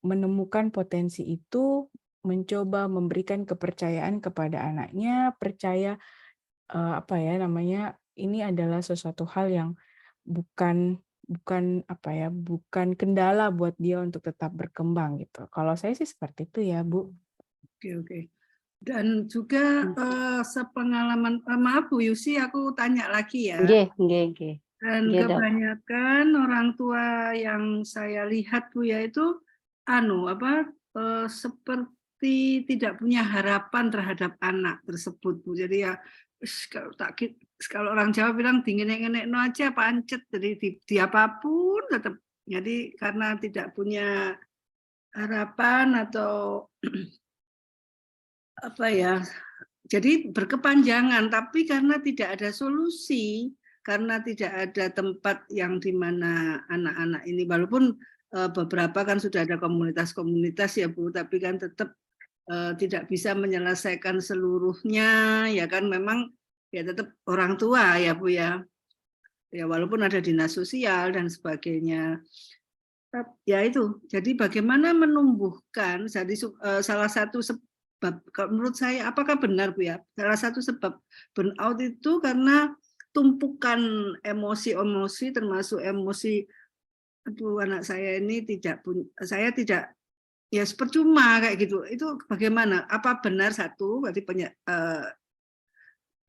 menemukan potensi itu, mencoba memberikan kepercayaan kepada anaknya, percaya, apa ya namanya, ini adalah sesuatu hal yang bukan bukan apa ya, bukan kendala buat dia untuk tetap berkembang gitu. Kalau saya sih seperti itu ya, Bu. Oke, oke. Dan juga sepengalaman, maaf Bu Yusi, aku tanya lagi ya. Nggih, nggih, nggih. Dan Nggih, Dok. kebanyakan orang tua yang saya lihat Bu ya itu seperti tidak punya harapan terhadap anak tersebut Bu. Jadi ya kalau orang Jawa bilang dingin-ngene aja pancet, jadi di apapun tetap. Jadi karena tidak punya harapan atau apa ya, jadi berkepanjangan, tapi karena tidak ada solusi, karena tidak ada tempat yang di mana anak-anak ini, walaupun beberapa kan sudah ada komunitas-komunitas ya Bu, tapi kan tetap tidak bisa menyelesaikan seluruhnya, ya kan memang ya tetap orang tua ya Bu ya. Ya walaupun ada dinas sosial dan sebagainya. Ya itu, jadi bagaimana menumbuhkan, jadi salah satu sebab, kalau menurut saya, apakah benar Bu ya, salah satu sebab burnout itu karena tumpukan emosi-emosi, termasuk emosi, aduh anak saya ini saya tidak, ya percuma kayak gitu, itu bagaimana? Apa benar satu, berarti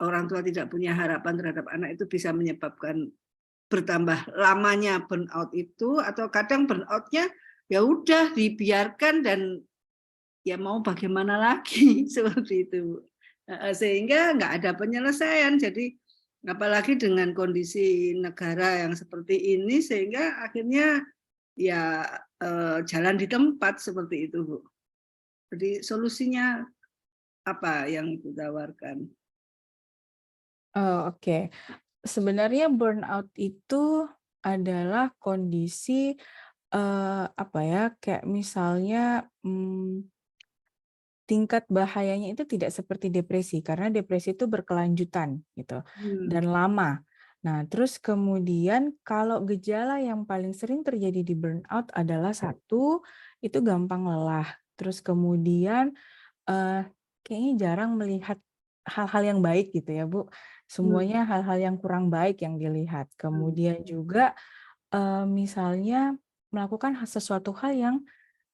orang tua tidak punya harapan terhadap anak itu bisa menyebabkan bertambah lamanya burnout itu, atau kadang burnout-nya ya udah dibiarkan dan ya mau bagaimana lagi seperti itu. Sehingga nggak ada penyelesaian. Jadi apalagi dengan kondisi negara yang seperti ini, sehingga akhirnya ya jalan di tempat seperti itu, Bu. Jadi solusinya apa yang Ibu tawarkan? Oh, oke. Sebenarnya burnout itu adalah kondisi apa ya, kayak misalnya tingkat bahayanya itu tidak seperti depresi, karena depresi itu berkelanjutan gitu dan lama. Nah, terus kemudian kalau gejala yang paling sering terjadi di burnout adalah satu, itu gampang lelah. Terus kemudian kayaknya jarang melihat hal-hal yang baik gitu ya, Bu. Semuanya hal-hal yang kurang baik yang dilihat. Kemudian juga misalnya melakukan sesuatu hal yang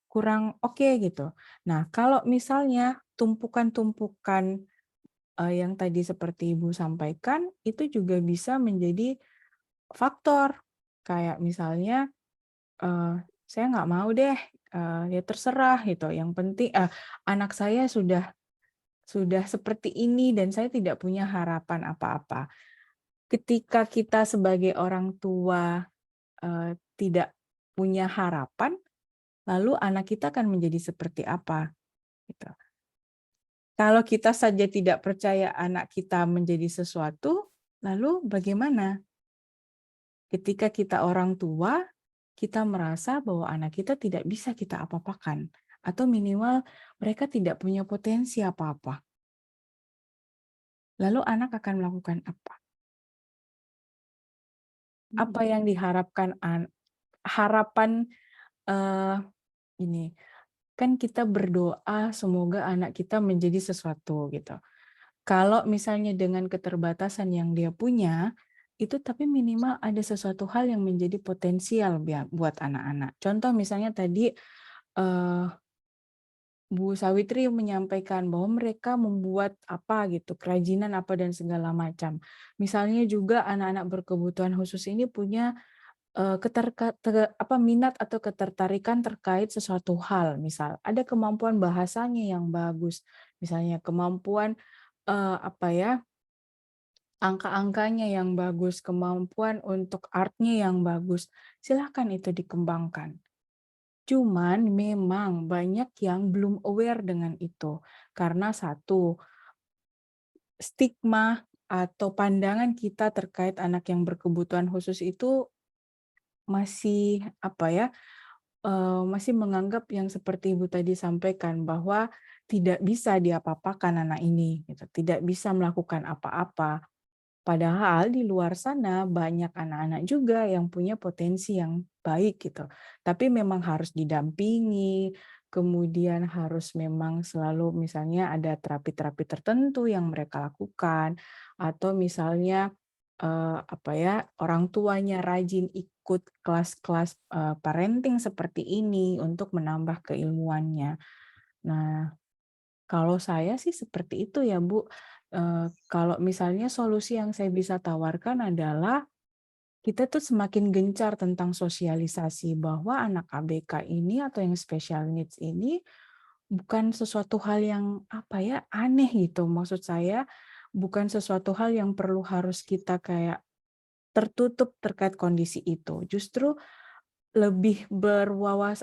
kurang oke gitu. Nah, kalau misalnya tumpukan-tumpukan yang tadi seperti Ibu sampaikan, itu juga bisa menjadi faktor. Kayak misalnya, saya nggak mau deh, ya terserah gitu, yang penting anak saya sudah seperti ini dan saya tidak punya harapan apa-apa. Ketika kita sebagai orang tua, tidak punya harapan, lalu anak kita akan menjadi seperti apa, gitu. Kalau kita saja tidak percaya anak kita menjadi sesuatu, lalu bagaimana? Ketika kita orang tua, kita merasa bahwa anak kita tidak bisa kita apa-apakan, atau minimal mereka tidak punya potensi apa-apa. Lalu anak akan melakukan apa? Apa yang diharapkan harapan ini, kan kita berdoa semoga anak kita menjadi sesuatu gitu. Kalau misalnya dengan keterbatasan yang dia punya, itu tapi minimal ada sesuatu hal yang menjadi potensial buat anak-anak. Contoh misalnya tadi Bu Sawitri menyampaikan bahwa mereka membuat apa gitu, kerajinan apa dan segala macam. Misalnya juga anak-anak berkebutuhan khusus ini punya minat atau ketertarikan terkait sesuatu hal, misal ada kemampuan bahasanya yang bagus, misalnya kemampuan angka-angkanya yang bagus, kemampuan untuk artnya yang bagus, silahkan itu dikembangkan. Cuman memang banyak yang belum aware dengan itu, karena satu, stigma atau pandangan kita terkait anak yang berkebutuhan khusus itu masih masih menganggap yang seperti Ibu tadi sampaikan, bahwa tidak bisa diapa-apakan anak ini, gitu. Tidak bisa melakukan apa-apa. Padahal di luar sana banyak anak-anak juga yang punya potensi yang baik gitu. Tapi memang harus didampingi, kemudian harus memang selalu misalnya ada terapi-terapi tertentu yang mereka lakukan, atau misalnya orang tuanya rajin ikut kelas-kelas parenting seperti ini untuk menambah keilmuannya. Nah, Kalau saya sih seperti itu ya, Bu. Kalau misalnya solusi yang saya bisa tawarkan adalah kita tuh semakin gencar tentang sosialisasi bahwa anak ABK ini atau yang special needs ini bukan sesuatu hal yang apa ya, aneh gitu. Maksud saya bukan sesuatu hal yang perlu harus kita kayak tertutup terkait kondisi itu. Justru lebih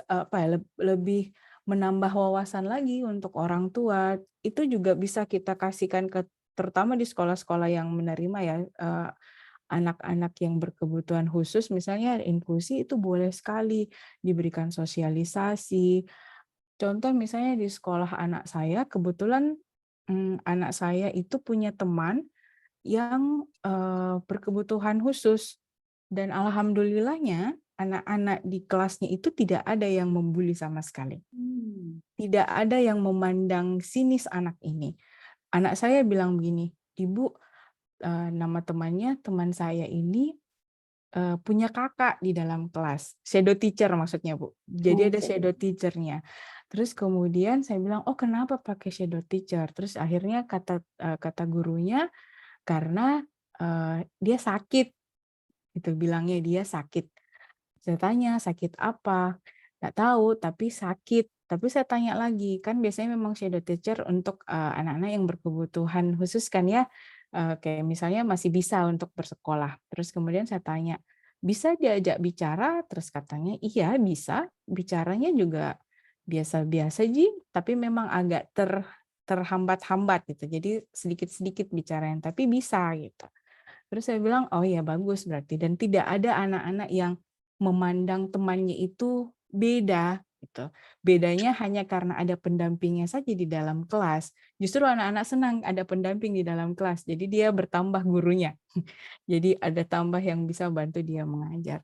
apa ya, lebih menambah wawasan lagi untuk orang tua. Itu juga bisa kita kasihkan ke terutama di sekolah-sekolah yang menerima ya, anak-anak yang berkebutuhan khusus misalnya inklusi itu boleh sekali diberikan sosialisasi. Contoh misalnya di sekolah anak saya kebetulan, anak saya itu punya teman yang, berkebutuhan khusus dan alhamdulillahnya anak-anak di kelasnya itu tidak ada yang membuli sama sekali. Tidak ada yang memandang sinis anak ini. Anak saya bilang begini, "Ibu, nama teman saya ini, punya kakak di dalam kelas." Shadow teacher maksudnya, Bu. Jadi ada shadow teacher-nya. Terus kemudian saya bilang, "Oh, kenapa pakai shadow teacher?" Terus akhirnya kata gurunya, "Karena, dia sakit." Gitu, bilangnya dia sakit. Saya tanya, "Sakit apa?" "Nggak tahu, tapi sakit." Tapi saya tanya lagi, kan biasanya memang shadow teacher untuk, anak-anak yang berkebutuhan khusus kan ya, kayak misalnya masih bisa untuk bersekolah. Terus kemudian saya tanya, "Bisa diajak bicara?" Terus katanya, "Iya bisa, bicaranya juga biasa-biasa Ji, tapi memang agak terhambat-hambat gitu, jadi sedikit-sedikit bicaranya, tapi bisa," gitu. Terus saya bilang, "Oh ya bagus berarti." Dan tidak ada anak-anak yang memandang temannya itu beda gitu. Bedanya hanya karena ada pendampingnya saja di dalam kelas. Justru anak-anak senang ada pendamping di dalam kelas. Jadi dia bertambah gurunya. Jadi ada tambah yang bisa bantu dia mengajar.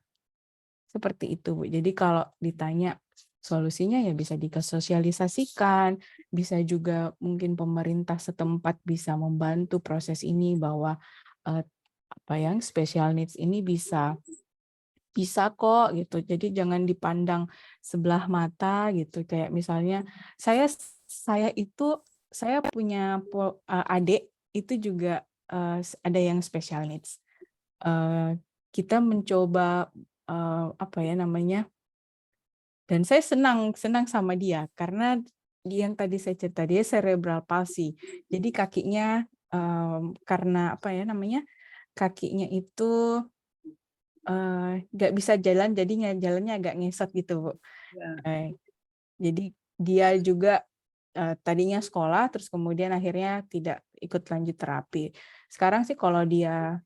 Seperti itu, Bu. Jadi kalau ditanya solusinya ya bisa disosialisasikan, bisa juga mungkin pemerintah setempat bisa membantu proses ini bahwa eh, apa yang special needs ini bisa kok gitu. Jadi jangan dipandang sebelah mata gitu. Kayak misalnya saya itu saya punya adik itu juga ada yang special needs. Kita mencoba apa ya namanya? Dan saya senang senang sama dia karena dia yang tadi saya cerita dia cerebral palsy. Jadi kakinya karena apa ya namanya? Kakinya itu nggak bisa jalan jadinya jalannya agak ngesot gitu, Bu. Ya. Jadi dia juga, tadinya sekolah terus kemudian akhirnya tidak ikut lanjut terapi. Sekarang sih kalau dia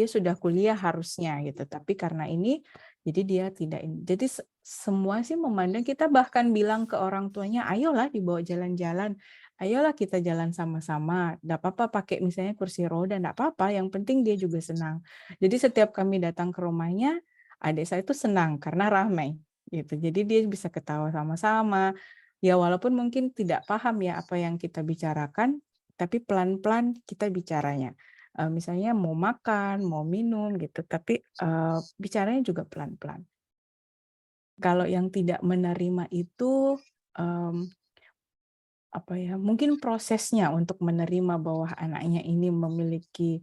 sudah kuliah harusnya gitu, tapi karena ini jadi dia tidak ini. Jadi semua sih memandang kita bahkan bilang ke orang tuanya, "Ayolah dibawa jalan-jalan, ayolah kita jalan sama-sama, nggak apa-apa pakai misalnya kursi roda, nggak apa-apa, yang penting dia juga senang." Jadi setiap kami datang ke rumahnya, adik saya itu senang karena ramai. Gitu. Jadi dia bisa ketawa sama-sama. Ya walaupun mungkin tidak paham ya apa yang kita bicarakan, tapi pelan-pelan kita bicaranya. Misalnya mau makan, mau minum gitu, tapi bicaranya juga pelan-pelan. Kalau yang tidak menerima itu apa ya? Mungkin prosesnya untuk menerima bahwa anaknya ini memiliki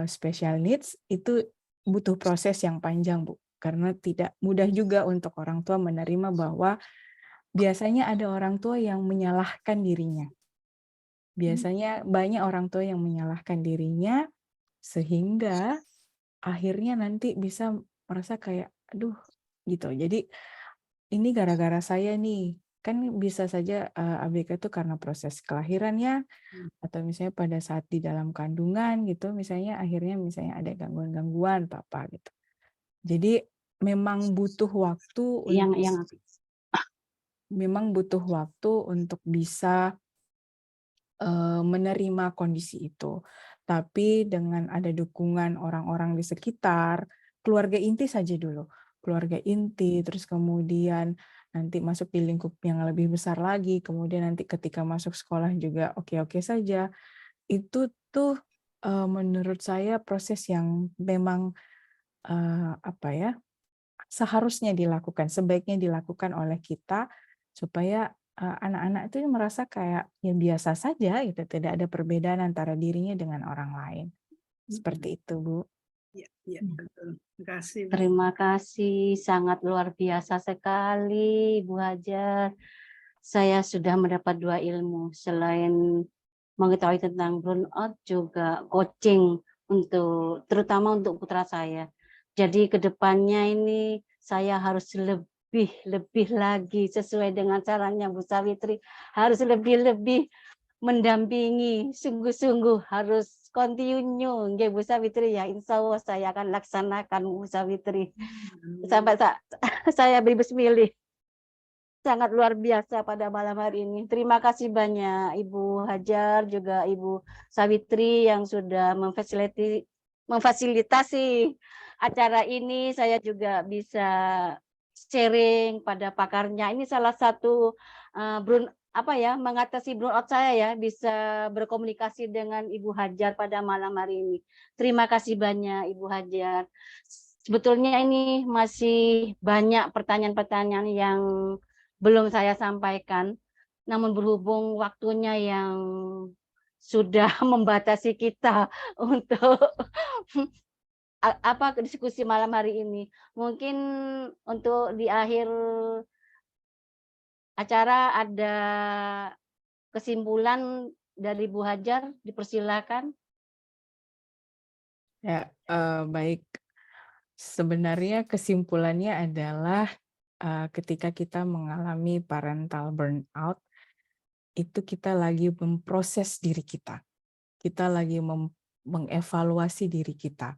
special needs itu butuh proses yang panjang, Bu. Karena tidak mudah juga untuk orang tua menerima bahwa biasanya ada orang tua yang menyalahkan dirinya. Biasanya banyak orang tua yang menyalahkan dirinya sehingga akhirnya nanti bisa merasa kayak, "Aduh," gitu. Jadi, "Ini gara-gara saya nih." Kan bisa saja, ABK itu karena proses kelahirannya atau misalnya pada saat di dalam kandungan gitu, misalnya akhirnya misalnya ada gangguan-gangguan apa gitu. Jadi Yang memang butuh waktu untuk bisa menerima kondisi itu. Tapi dengan ada dukungan orang-orang di sekitar, keluarga inti saja dulu. Keluarga inti, terus kemudian nanti masuk di lingkup yang lebih besar lagi, kemudian nanti ketika masuk sekolah juga oke-oke saja. Itu tuh, menurut saya proses yang memang, apa ya, seharusnya dilakukan, sebaiknya dilakukan oleh kita supaya, anak-anak itu merasa kayak ya biasa saja gitu, tidak ada perbedaan antara dirinya dengan orang lain. Seperti itu, Bu. Ya, ya, betul. Terima kasih, Bu. Terima kasih, sangat luar biasa sekali, Bu Hajar. Saya sudah mendapat 2 ilmu, selain mengetahui tentang burnout, juga coaching terutama untuk putra saya. Jadi ke depannya ini saya harus lebih lagi sesuai dengan sarannya Bu Sawitri, harus lebih mendampingi, sungguh-sungguh harus continue nggih Bu Sawitri ya, insyaallah saya akan laksanakan Bu Sawitri. Sampai saya berbismillah. Sangat luar biasa pada malam hari ini. Terima kasih banyak Ibu Hajar, juga Ibu Sawitri yang sudah memfasilitasi acara ini. Saya juga bisa sharing pada pakarnya. Ini salah satu mengatasi burnout saya ya, bisa berkomunikasi dengan Ibu Hajar pada malam hari ini. Terima kasih banyak Ibu Hajar. Sebetulnya ini masih banyak pertanyaan-pertanyaan yang belum saya sampaikan, namun berhubung waktunya yang sudah membatasi kita untuk diskusi malam hari ini. Mungkin untuk di akhir acara ada kesimpulan dari Bu Hajar, dipersilakan. Ya, baik. Sebenarnya kesimpulannya adalah ketika kita mengalami parental burnout, itu kita lagi memproses diri kita. Kita lagi mengevaluasi diri kita.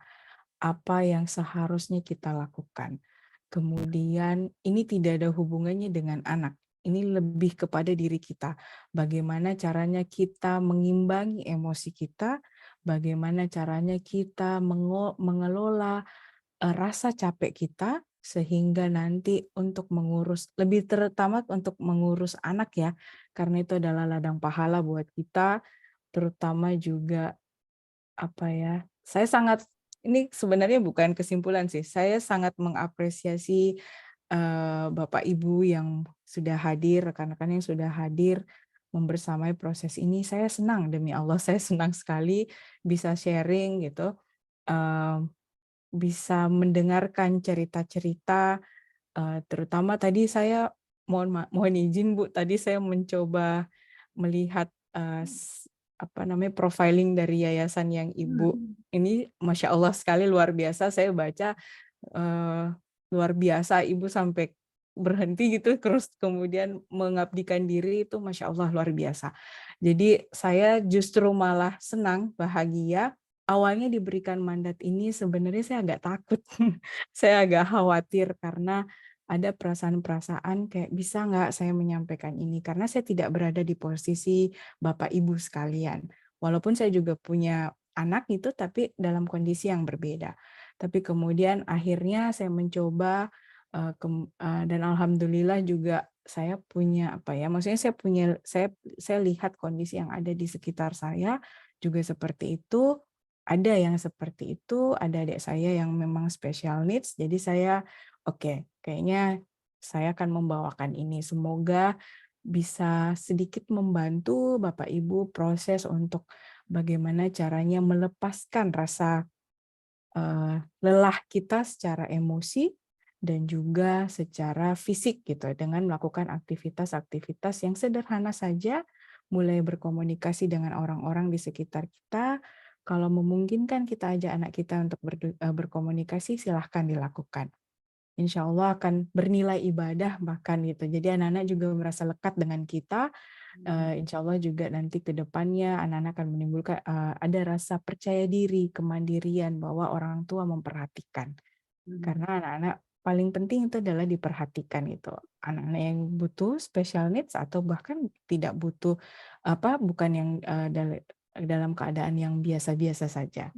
Apa yang seharusnya kita lakukan. Kemudian ini tidak ada hubungannya dengan anak. Ini lebih kepada diri kita. Bagaimana caranya kita mengimbangi emosi kita, bagaimana caranya kita mengelola rasa capek kita, sehingga nanti untuk mengurus, lebih terutama untuk mengurus anak ya, karena itu adalah ladang pahala buat kita, terutama juga saya sangat, ini sebenarnya bukan kesimpulan sih, saya sangat mengapresiasi Bapak Ibu yang sudah hadir, rekan-rekan yang sudah hadir membersamai proses ini. Saya senang, demi Allah, saya senang sekali bisa sharing gitu, bisa mendengarkan cerita-cerita, terutama tadi saya mohon izin Bu, tadi saya mencoba melihat profiling dari yayasan yang Ibu ini, Masya Allah sekali, luar biasa. Saya baca luar biasa, Ibu sampai berhenti gitu, terus kemudian mengabdikan diri, itu Masya Allah luar biasa. Jadi saya justru malah senang, bahagia. Awalnya diberikan mandat ini sebenarnya saya agak takut, saya agak khawatir karena ada perasaan-perasaan kayak bisa nggak saya menyampaikan ini, karena saya tidak berada di posisi Bapak Ibu sekalian. Walaupun saya juga punya anak itu, tapi dalam kondisi yang berbeda. Tapi kemudian akhirnya saya mencoba, dan alhamdulillah juga saya punya maksudnya saya lihat kondisi yang ada di sekitar saya juga seperti itu. Ada yang seperti itu, ada adik saya yang memang special needs, jadi saya oke, kayaknya saya akan membawakan ini. Semoga bisa sedikit membantu Bapak Ibu proses untuk bagaimana caranya melepaskan rasa lelah kita secara emosi dan juga secara fisik gitu, dengan melakukan aktivitas-aktivitas yang sederhana saja, mulai berkomunikasi dengan orang-orang di sekitar kita. Kalau memungkinkan kita ajak anak kita untuk berkomunikasi, silahkan dilakukan. Insya Allah akan bernilai ibadah bahkan gitu. Jadi anak-anak juga merasa lekat dengan kita. Insya Allah juga nanti ke depannya anak-anak akan menimbulkan ada rasa percaya diri, kemandirian bahwa orang tua memperhatikan. Karena anak-anak paling penting itu adalah diperhatikan itu. Anak-anak yang butuh special needs atau bahkan tidak butuh bukan yang dalam keadaan yang biasa-biasa saja.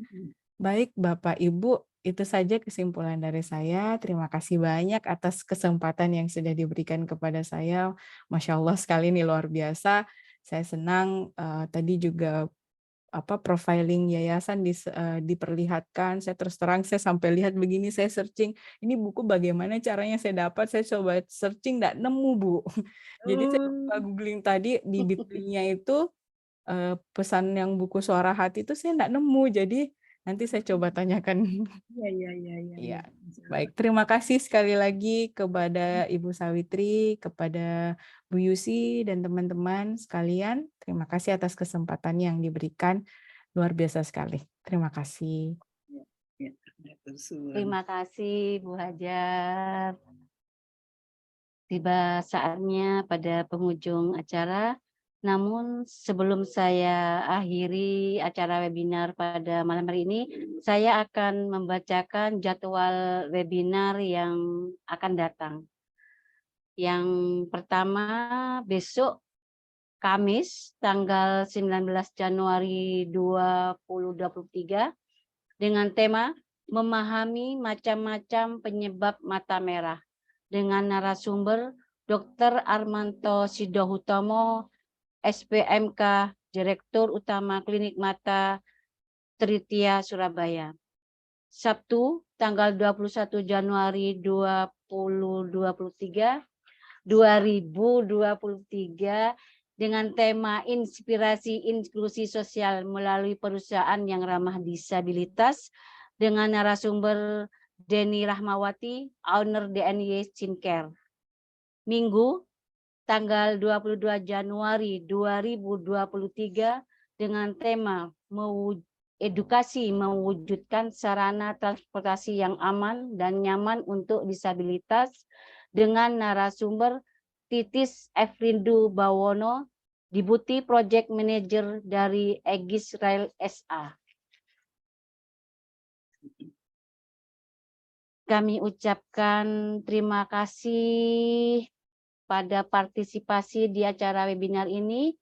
Baik Bapak Ibu, itu saja kesimpulan dari saya. Terima kasih banyak atas kesempatan yang sudah diberikan kepada saya. Masya Allah sekali, ini luar biasa. Saya senang tadi juga profiling yayasan diperlihatkan. Saya terus terang saya sampai lihat begini, saya searching, ini buku bagaimana caranya saya dapat, saya coba searching nggak nemu, Bu. Jadi saya coba googling tadi di Biblinya itu pesan yang buku Suara Hati itu saya nggak nemu. Jadi nanti saya coba tanyakan. Iya. Baik, terima kasih sekali lagi kepada Ibu Sawitri, kepada Bu Yusi dan teman-teman sekalian. Terima kasih atas kesempatan yang diberikan. Luar biasa sekali. Terima kasih. Terima kasih Bu Hajar. Tiba saatnya pada penghujung acara. Namun sebelum saya akhiri acara webinar pada malam hari ini, saya akan membacakan jadwal webinar yang akan datang. Yang pertama besok Kamis tanggal 19 Januari 2023 dengan tema memahami macam-macam penyebab mata merah dengan narasumber Dr. Armanto Sidohutomo, SPMK, Direktur Utama Klinik Mata Tritia Surabaya. Sabtu tanggal 21 Januari 2023 dengan tema inspirasi inklusi sosial melalui perusahaan yang ramah disabilitas dengan narasumber Denny Rahmawati, owner DNY Skincare. Minggu tanggal 22 Januari 2023 dengan tema edukasi mewujudkan sarana transportasi yang aman dan nyaman untuk disabilitas dengan narasumber Titis Efrindu Bawono, Deputy Project Manager dari Egis Rail SA. Kami ucapkan terima kasih pada partisipasi di acara webinar ini.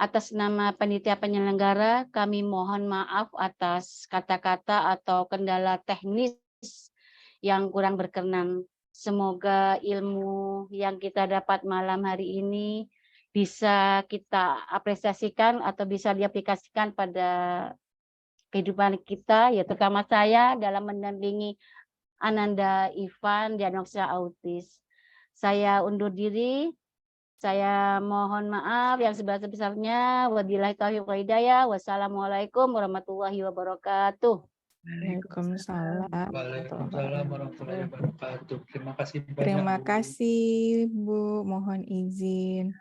Atas nama panitia penyelenggara, kami mohon maaf atas kata-kata atau kendala teknis yang kurang berkenan. Semoga ilmu yang kita dapat malam hari ini bisa kita apresiasikan atau bisa diaplikasikan pada kehidupan kita, ya terutama saya dalam mendampingi Ananda Ivan diagnosa autis. Saya undur diri. Saya mohon maaf yang sebesar-besarnya. Wabillahi taufiq wal hidayah. Wassalamualaikum warahmatullahi wabarakatuh. Waalaikumsalam. Waalaikumsalam warahmatullahi wabarakatuh. Terima kasih banyak. Terima kasih, Bu. Mohon izin.